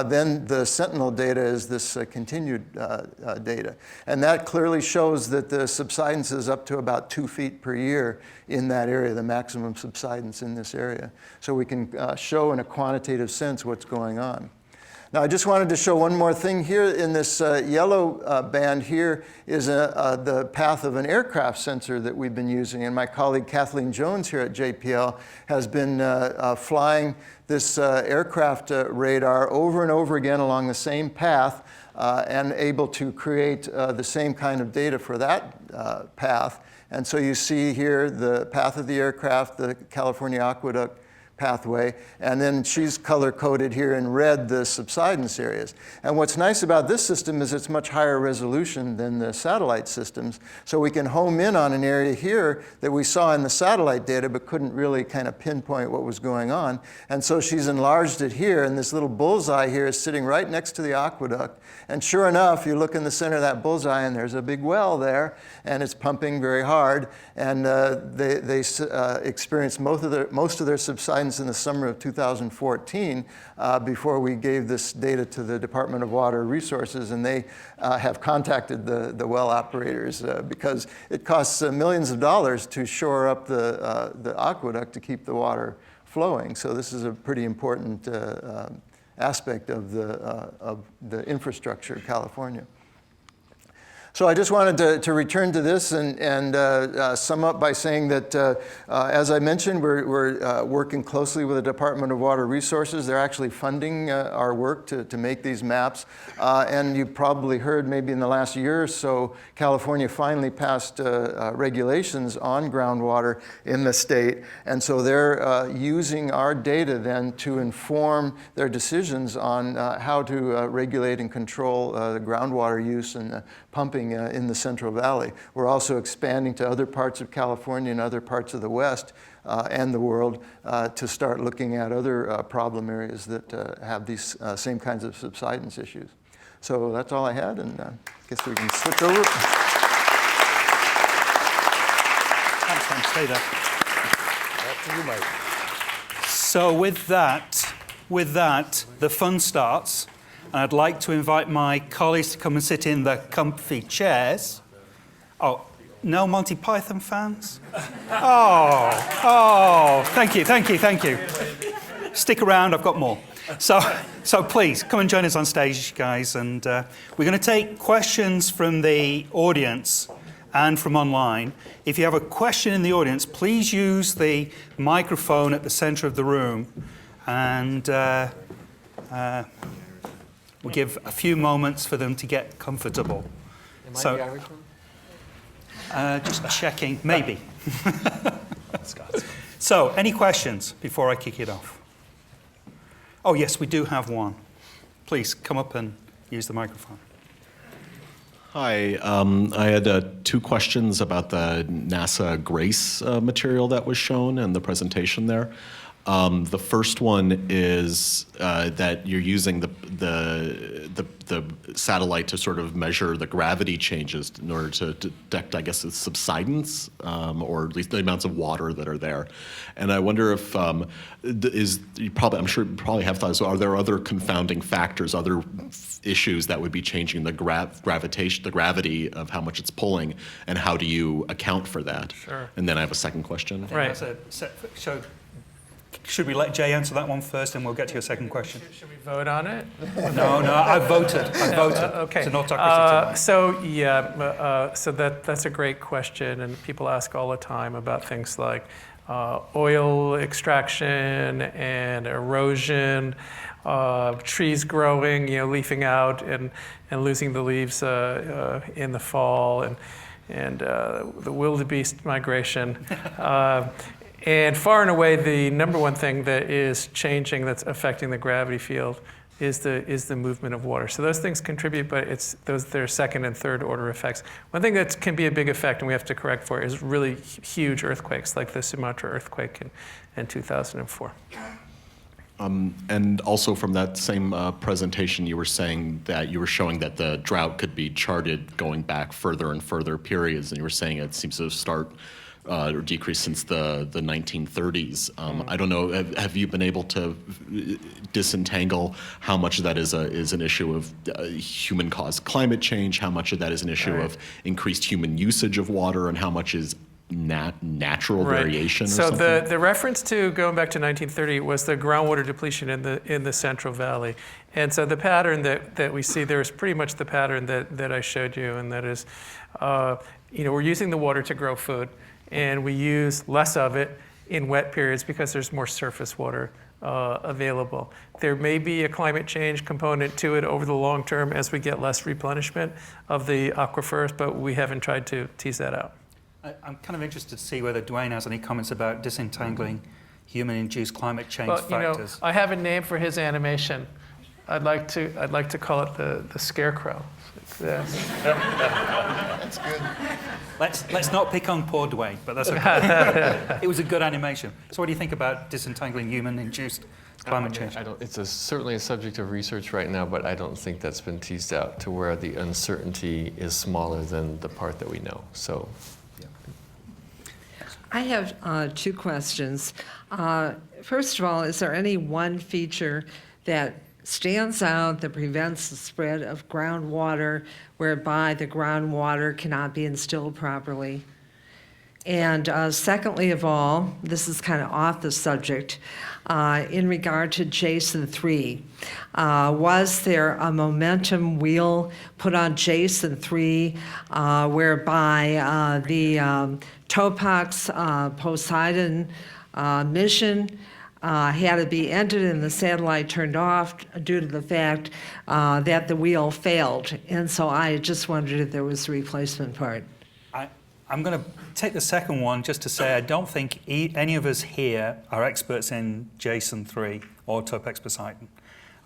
Then the Sentinel data is this continued data. And that clearly shows that the subsidence is up to about 2 feet per year in that area, the maximum subsidence in this area. So we can show in a quantitative sense what's going on. Now, I just wanted to show one more thing here. In this yellow band here is the path of an aircraft sensor that we've been using. And my colleague Kathleen Jones here at JPL has been flying this aircraft radar over and over again along the same path and able to create the same kind of data for that path. And so you see here the path of the aircraft, the California aqueduct pathway, and then she's color-coded here in red the subsidence areas. And what's nice about this system is it's much higher resolution than the satellite systems, so we can home in on an area here that we saw in the satellite data but couldn't really kind of pinpoint what was going on. And so she's enlarged it here, and this little bullseye here is sitting right next to the aqueduct. And sure enough, you look in the center of that bullseye, and there's a big well there, and it's pumping very hard. And they experienced most of their subsidence in the summer of 2014 before we gave this data to the Department of Water Resources, and they have contacted the well operators because it costs millions of dollars to shore up the aqueduct to keep the water flowing. So this is a pretty important aspect of the infrastructure of California. So I just wanted to return to this and sum up by saying that, as I mentioned, we're working closely with the Department of Water Resources. They're actually funding our work to make these maps. And you probably heard maybe in the last year or so, California finally passed regulations on groundwater in the state. And so they're using our data then to inform their decisions on how to regulate and control the groundwater use and pumping in the Central Valley. We're also expanding to other parts of California and other parts of the West and the world to start looking at other problem areas that have these same kinds of subsidence issues. So that's all I had, and I guess we can switch over. Thanks, Tom. Stay there. Back to you, Mike. So with that, the fun starts. And I'd like to invite my colleagues to come and sit in the comfy chairs. Oh, no Monty Python fans? Oh, thank you. Stick around, I've got more. So please, come and join us on stage, guys. And we're going to take questions from the audience and from online. If you have a question in the audience, please use the microphone at the center of the room. And we'll give a few moments for them to get comfortable. Am I the Irish one? Just checking, maybe. So, any questions before I kick it off? Oh, yes, we do have one. Please come up and use the microphone. Hi, I had 2 questions about the NASA GRACE material that was shown and the presentation there. The first one is that you're using the satellite to sort of measure the gravity changes in order to detect, I guess, the subsidence, or at least the amounts of water that are there. And I wonder if I'm sure you probably have thought. So, are there other confounding factors, other issues that would be changing the gravitation, the gravity of how much it's pulling, and how do you account for that? Sure. And then I have a second question. Right. So, should we let Jay answer that one first, and we'll get to your second question? Should we vote on it? No, I voted. Okay. It's an autocracy tonight. So that's a great question, and people ask all the time about things like oil extraction and erosion, trees growing, leafing out and losing the leaves in the fall, and the wildebeest migration. And far and away, the number one thing that is changing, that's affecting the gravity field, is the movement of water. So those things contribute, but they're second and third order effects. One thing that can be a big effect, and we have to correct for, is really huge earthquakes, like the Sumatra earthquake in 2004. And also from that same presentation, you were saying that you were showing that the drought could be charted going back further and further periods, and you were saying it seems to start or decrease since the 1930s. I don't know, have you been able to disentangle how much of that is an issue of human-caused climate change, how much of that is an issue of increased human usage of water, and how much is natural variation or so something? the reference to going back to 1930 was the groundwater depletion in the Central Valley. And so the pattern that we see there is pretty much the pattern that I showed you, and that is, we're using the water to grow food, and we use less of it in wet periods because there's more surface water available. There may be a climate change component to it over the long term as we get less replenishment of the aquifers, but we haven't tried to tease that out. I'm kind of interested to see whether Duane has any comments about disentangling human-induced climate change factors. I have a name for his animation. I'd like to call it the scarecrow. That's good. Let's not pick on poor Duane, but that's okay. It was a good animation. So what do you think about disentangling human-induced climate change? It's certainly a subject of research right now, but I don't think that's been teased out to where the uncertainty is smaller than the part that we know. So. I have 2 questions. First of all, is there any one feature that stands out that prevents the spread of groundwater, whereby the groundwater cannot be instilled properly? And secondly of all, this is kind of off the subject, in regard to Jason 3, was there a momentum wheel put on Jason 3 whereby the Topac's Poseidon mission had to be ended and the satellite turned off due to the fact that the wheel failed? And so I just wondered if there was a replacement part. I'm going to take the second one just to say I don't think any of us here are experts in Jason 3 or Topex Poseidon.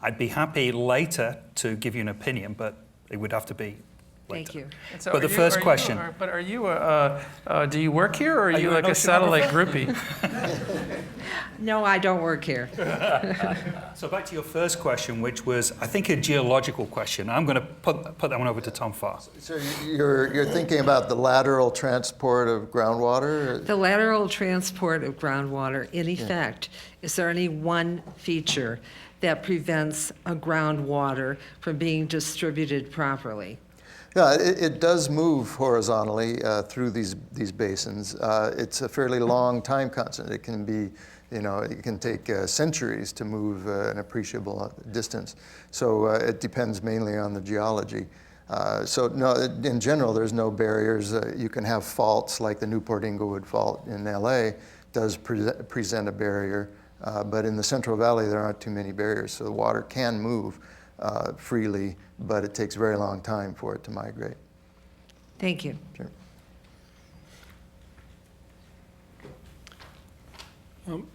I'd be happy later to give you an opinion, but it would have to be later. Thank you. So But the first question. But are you do you work here, or are you like a satellite groupie? No, I don't work here. So back to your first question, which was, I think, a geological question. I'm going to put that one over to Tom Farr. So you're thinking about the lateral transport of groundwater? The lateral transport of groundwater, in effect, is there any one feature that prevents a groundwater from being distributed properly? Yeah, it does move horizontally through these basins. It's a fairly long time constant. It can be, it can take centuries to move an appreciable distance. So it depends mainly on the geology. So no, in general, there's no barriers. You can have faults like the Newport-Inglewood Fault in LA does present a barrier, but in the Central Valley, there aren't too many barriers. So the water can move freely, but it takes a very long time for it to migrate. Thank you. Sure.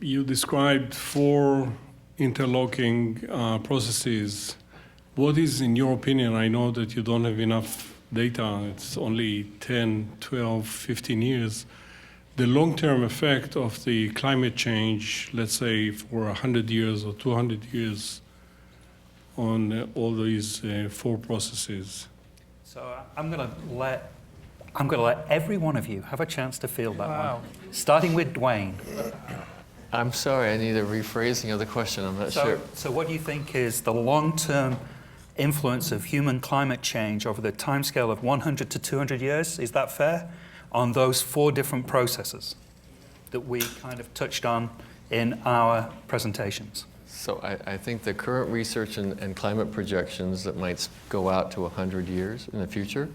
You described 4 interlocking processes. What is, in your opinion, I know that you don't have enough data, it's only 10, 12, 15 years, the long-term effect of the climate change, let's say for 100 years or 200 years, on all these 4 processes? So I'm going to let every one of you have a chance to field that one. Starting with Duane. I'm sorry, I need a rephrasing of the question. I'm not sure. So what do you think is the long-term influence of human climate change over the timescale of 100 to 200 years? Is that fair? On those 4 different processes that we kind of touched on in our presentations. So I think the current research and climate projections that might go out to 100 years in the future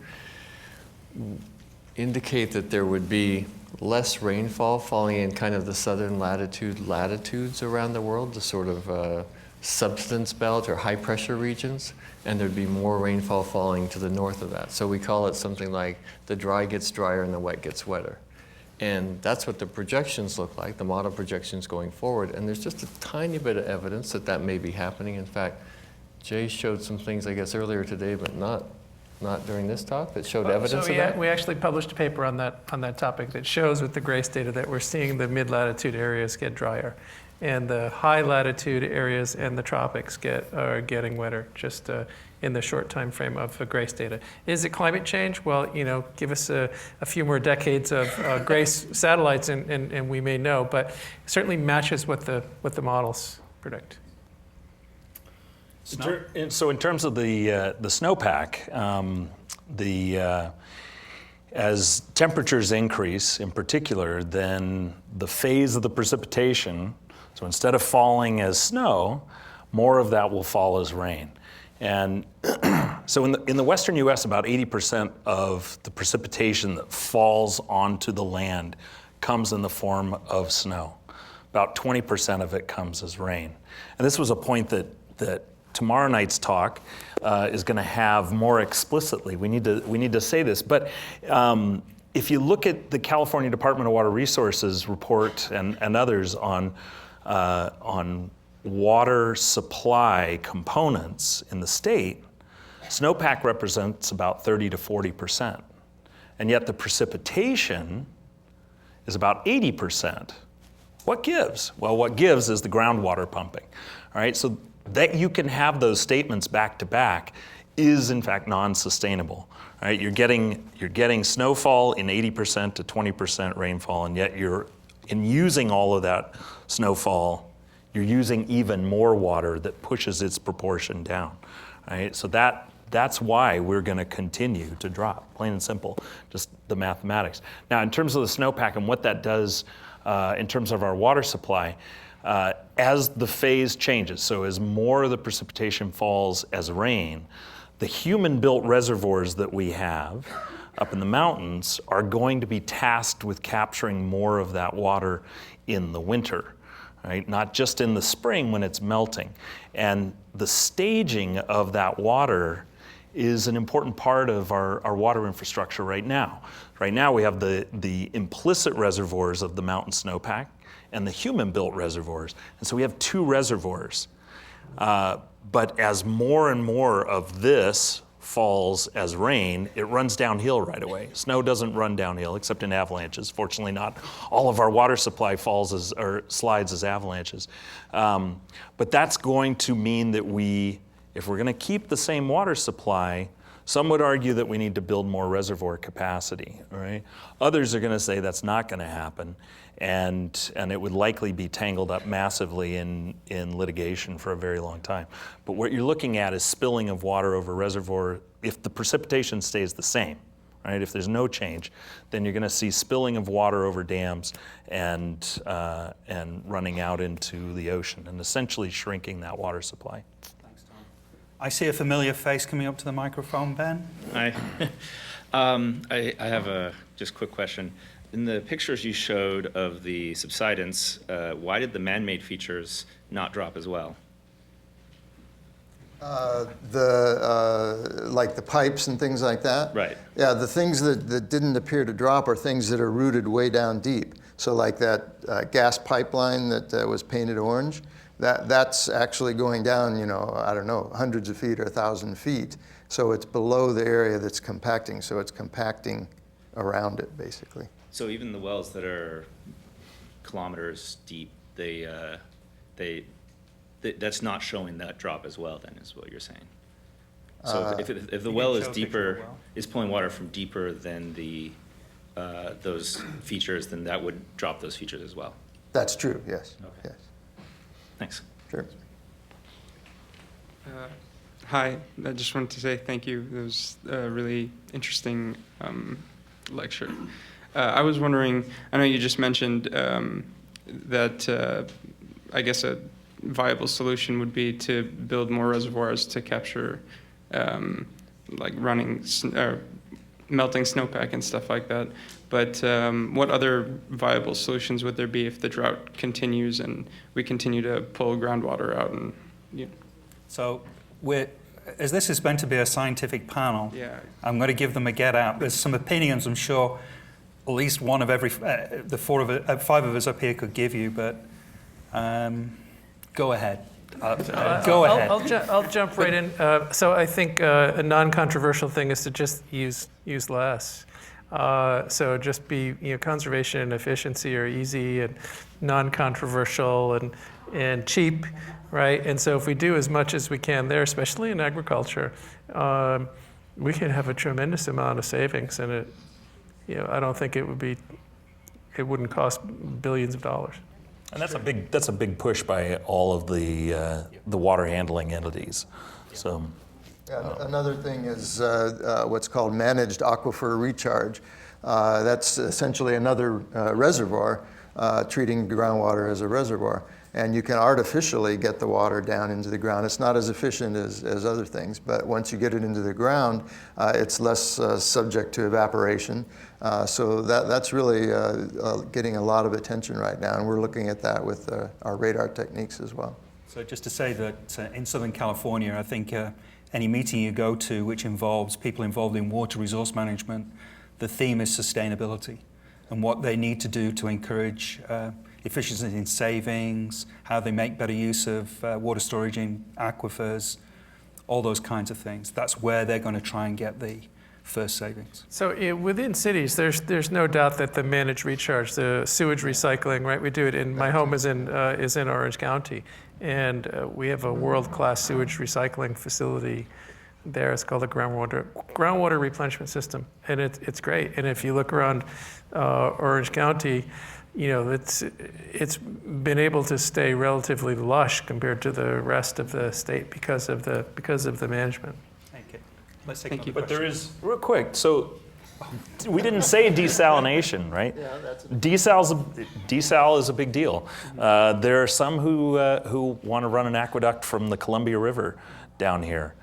indicate that there would be less rainfall falling in kind of the southern latitudes around the world, the sort of subsidence belt or high pressure regions, and there'd be more rainfall falling to the north of that. So we call it something like the dry gets drier and the wet gets wetter. And that's what the projections look like, the model projections going forward. And there's just a tiny bit of evidence that that may be happening. In fact, Jay showed some things, I guess, earlier today, but not during this talk, that showed evidence of that. We actually published a paper on that topic that shows with the GRACE data that we're seeing the mid-latitude areas get drier, and the high-latitude areas and the tropics are getting wetter, just in the short time frame of the GRACE data. Is it climate change? Well, give us a few more decades of GRACE satellites and we may know, but it certainly matches what the models predict. So in terms of the snowpack, as temperatures increase in particular, then the phase of the precipitation, so instead of falling as snow, more of that will fall as rain. And so in the western US, about 80% of the precipitation that falls onto the land comes in the form of snow. About 20% of it comes as rain. And this was a point that tomorrow night's talk is going to have more explicitly. We need to say this, but if you look at the California Department of Water Resources report and others on water supply components in the state, snowpack represents about 30 to 40%, and yet the precipitation is about 80%. What gives? Well, what gives is the groundwater pumping. All right, so that you can have those statements back to back is in fact non-sustainable. All right, you're getting snowfall in 80% to 20% rainfall, and yet in using all of that snowfall, you're using even more water that pushes its proportion down. All right, so that that's why we're going to continue to drop, plain and simple, just the mathematics. Now, in terms of the snowpack and what that does in terms of our water supply, as the phase changes, so as more of the precipitation falls as rain, the human-built reservoirs that we have up in the mountains are going to be tasked with capturing more of that water in the winter, right? Not just in the spring when it's melting. And the staging of that water is an important part of our water infrastructure right now. Right now we have the implicit reservoirs of the mountain snowpack and the human-built reservoirs. And so we have two reservoirs. But as more and more of this falls as rain, it runs downhill right away. Snow doesn't run downhill except in avalanches. Fortunately, not all of our water supply falls or slides as avalanches. But that's going to mean that if we're going to keep the same water supply, some would argue that we need to build more reservoir capacity, right? Others are going to say that's not going to happen, and it would likely be tangled up massively in litigation for a very long time. But what you're looking at is spilling of water over reservoir. If the precipitation stays the same, right? If there's no change, then you're going to see spilling of water over dams and running out into the ocean and essentially shrinking that water supply. I see a familiar face coming up to the microphone, Ben. Hi. I have a just quick question. In the pictures you showed of the subsidence, why did the man-made features not drop as well? Like the pipes and things like that? Right. Yeah, the things that didn't appear to drop are things that are rooted way down deep. So like that gas pipeline that was painted orange, that's actually going down, I don't know, hundreds of feet or 1,000 feet. So it's below the area that's compacting. So it's compacting around it, basically. So even the wells that are kilometers deep, that's not showing that drop as well, then, is what you're saying. So if the well is deeper, is pulling water from deeper than those features, then that would drop those features as well. That's true, yes. Okay. Yes. Thanks. Sure. Hi, I just wanted to say thank you. It was a really interesting lecture. I was wondering, I know you just mentioned that I guess a viable solution would be to build more reservoirs to capture like melting snowpack and stuff like that. But what other viable solutions would there be if the drought continues and we continue to pull groundwater out? And So as this is meant to be a scientific panel, yeah. I'm going to give them a get out. There's some opinions I'm sure at least one of every, the five of us up here could give you, but go ahead. Go ahead. I'll jump right in. So I think a non-controversial thing is to just use less. So just be, conservation and efficiency are easy and non-controversial and cheap, right? And so if we do as much as we can there, especially in agriculture, we can have a tremendous amount of savings, and I don't think it wouldn't cost billions of dollars. And that's a big push by all of the water handling entities. So. Another thing is what's called managed aquifer recharge. That's essentially another reservoir, treating groundwater as a reservoir. And you can artificially get the water down into the ground. It's not as efficient as other things, but once you get it into the ground, it's less subject to evaporation. So that's really getting a lot of attention right now, and we're looking at that with our radar techniques as well. So just to say that in Southern California, I think any meeting you go to which involves people involved in water resource management, the theme is sustainability and what they need to do to encourage efficiency in savings, how they make better use of water storage in aquifers, all those kinds of things. That's where they're going to try and get the first savings. So within cities, there's no doubt that the managed recharge, the sewage recycling, right? We do it in, my home is in Orange County, and we have a world-class sewage recycling facility there. It's called the groundwater replenishment system, and it's great. And if you look around Orange County, it's been able to stay relatively lush compared to the rest of the state because of the management. Thank you. Let's take Thank you. another But there is, real quick, so we didn't say desalination, right? Yeah, that's desal is a big deal. There are some who want to run an aqueduct from the Columbia River down here.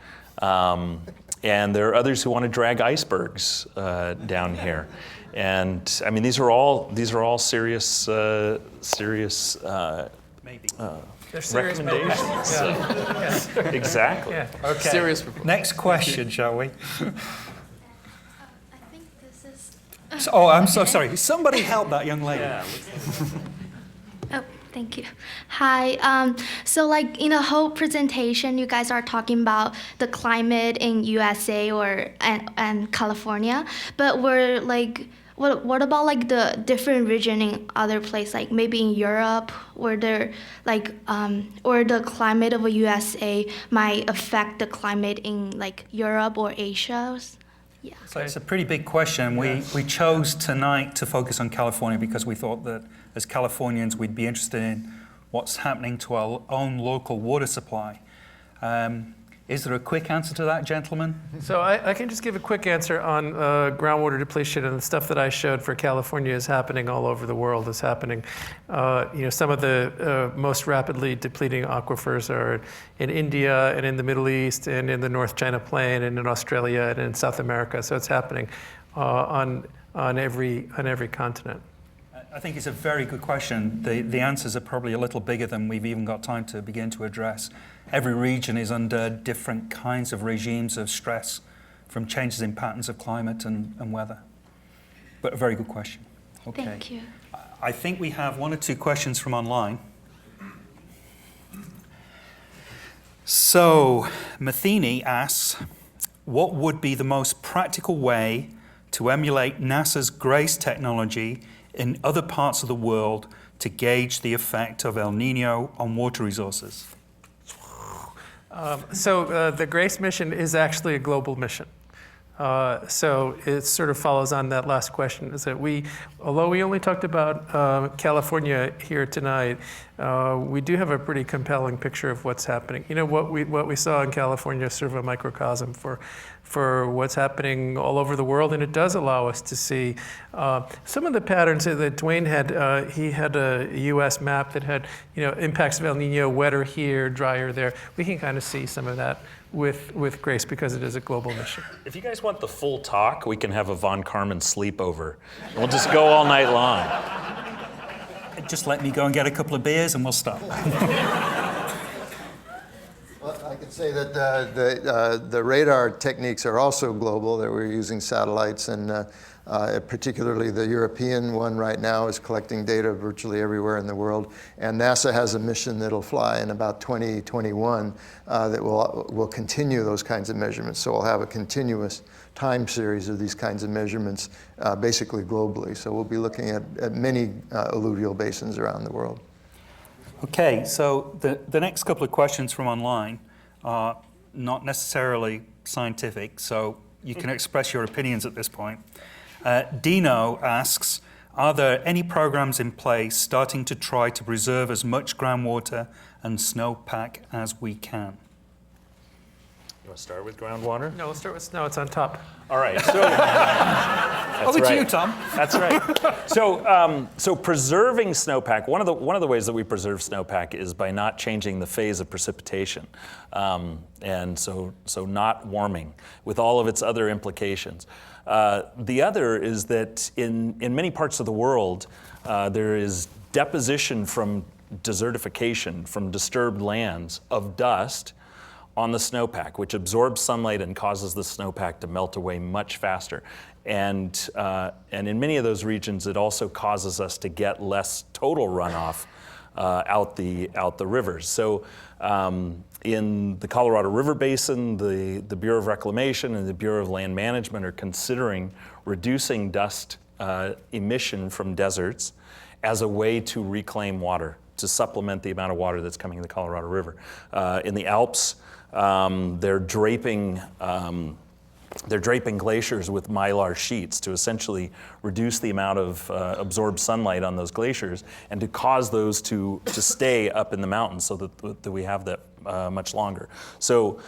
And there are others who want to drag icebergs down here. And I mean, these are all serious Maybe. They're serious recommendations. Yeah. Exactly. Yeah. Okay. Serious. Next question, shall we? I think this is. Oh, I'm so sorry. Somebody help that young lady. Oh, thank you. Hi. So, like in the whole presentation, you guys are talking about the climate in USA and California, but we're like, what about like the different region in other places, like maybe in Europe, where they're like, or the climate of a USA might affect the climate in like Europe or Asia? Yeah. So it's a pretty big question. We chose tonight to focus on California because we thought that as Californians we'd be interested in what's happening to our own local water supply. Is there a quick answer to that, gentlemen? So I can just give a quick answer on groundwater depletion, and the stuff that I showed for California is happening all over the world. Is happening. Some of the most rapidly depleting aquifers are in India and in the Middle East and in the North China Plain and in Australia and in South America. So it's happening on every continent. I think it's a very good question. The answers are probably a little bigger than we've even got time to begin to address. Every region is under different kinds of regimes of stress from changes in patterns of climate and weather. But a very good question. Okay. Thank you. I think we have one or two questions from online. So, Matheny asks, what would be the most practical way to emulate NASA's GRACE technology in other parts of the world to gauge the effect of El Nino on water resources? So the GRACE mission is actually a global mission. So it sort of follows on that last question, is that although we only talked about California here tonight, we do have a pretty compelling picture of what's happening. You know, what we saw in California is sort of a microcosm for what's happening all over the world, and it does allow us to see some of the patterns that Duane had. He had a U.S. map that had, impacts of El Nino, wetter here, drier there. We can kind of see some of that with GRACE because it is a global mission. If you guys want the full talk, we can have a Von Karman sleepover. We'll just go all night long. Just let me go and get a couple of beers and we'll stop. Well, I can say that the radar techniques are also global, that we're using satellites, and particularly the European one right now is collecting data virtually everywhere in the world. And NASA has a mission that'll fly in about 2021 that will continue those kinds of measurements. So we'll have a continuous time series of these kinds of measurements basically globally. So we'll be looking at many alluvial basins around the world. Okay, so the next couple of questions from online are not necessarily scientific, so you can express your opinions at this point. Dino asks, are there any programs in place starting to try to preserve as much groundwater and snowpack as we can? You want to start with groundwater? No, let's start with snow. It's on top. All right. So over to you, Tom. That's right. So preserving snowpack. One of the ways that we preserve snowpack is by not changing the phase of precipitation, and so not warming with all of its other implications. The other is that in many parts of the world, there is deposition from desertification, from disturbed lands, of dust on the snowpack, which absorbs sunlight and causes the snowpack to melt away much faster. And in many of those regions, it also causes us to get less total runoff out the rivers. So in the Colorado River Basin, the Bureau of Reclamation and the Bureau of Land Management are considering reducing dust emission from deserts as a way to reclaim water, to supplement the amount of water that's coming in the Colorado River. In the Alps, they're draping they're draping glaciers with mylar sheets to essentially reduce the amount of absorbed sunlight on those glaciers and to cause those to stay up in the mountains so that we have that much longer. So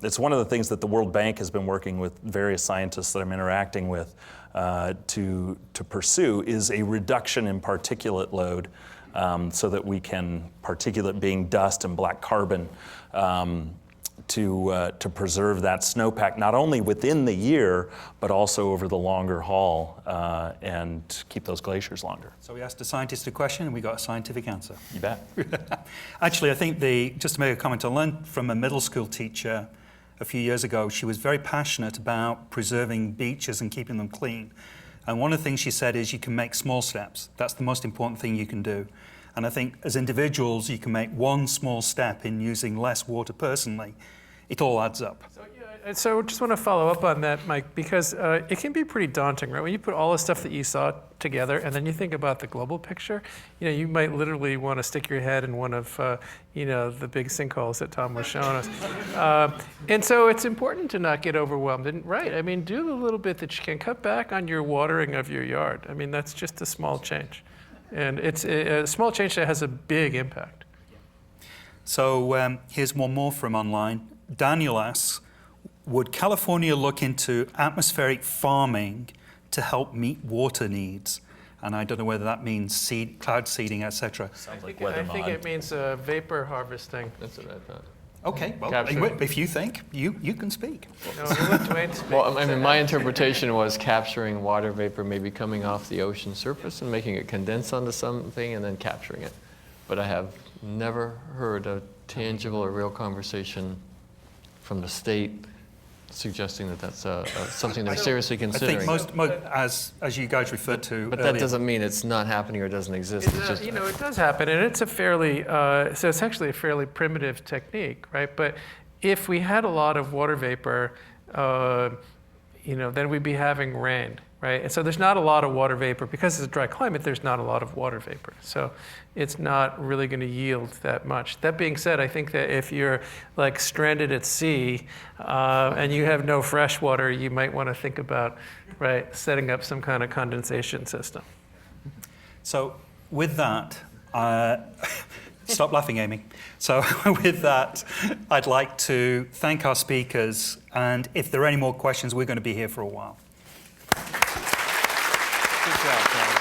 it's one of the things that the World Bank has been working with various scientists that I'm interacting with to pursue is a reduction in particulate load so that we can, particulate being dust and black carbon, to preserve that snowpack not only within the year, but also over the longer haul and keep those glaciers longer. So we asked a scientist a question and we got a scientific answer. You bet. Actually, I think just to make a comment, I learned from a middle school teacher a few years ago. She was very passionate about preserving beaches and keeping them clean. And one of the things she said is you can make small steps. That's the most important thing you can do. And I think as individuals, you can make one small step in using less water personally. It all adds up. So just want to follow up on that, Mike, because it can be pretty daunting, right? When you put all the stuff that you saw together and then you think about the global picture, you might literally want to stick your head in one of, the big sinkholes that Tom was showing us. And so it's important to not get overwhelmed. And right, I mean, do the little bit that you can. Cut back on your watering of your yard. I mean, that's just a small change. And it's a small change that has a big impact. So here's one more from online. Daniel asks, would California look into atmospheric farming to help meet water needs? And I don't know whether that means cloud seeding, etc. Sounds like I think it means vapor harvesting. That's what I thought. Okay, well, if you think, you can speak. No, we'll let Duane speak. Well, I mean, my interpretation was capturing water vapor maybe coming off the ocean surface and making it condense onto something and then capturing it. But I have never heard a tangible or real conversation from the state suggesting that that's something they're seriously considering. I think most as you guys referred to But earlier, that doesn't mean it's not happening or it doesn't exist. It's just, it does happen, and it's a fairly, so it's actually a fairly primitive technique, right? But if we had a lot of water vapor, then we'd be having rain, right? And so there's not a lot of water vapor. Because it's a dry climate, there's not a lot of water vapor. So it's not really going to yield that much. That being said, I think that if you're like stranded at sea and you have no fresh water, you might want to think about, right, setting up some kind of condensation system. So with that, stop laughing, Amy. So with that, I'd like to thank our speakers. And if there are any more questions, we're going to be here for a while. good job, Tom.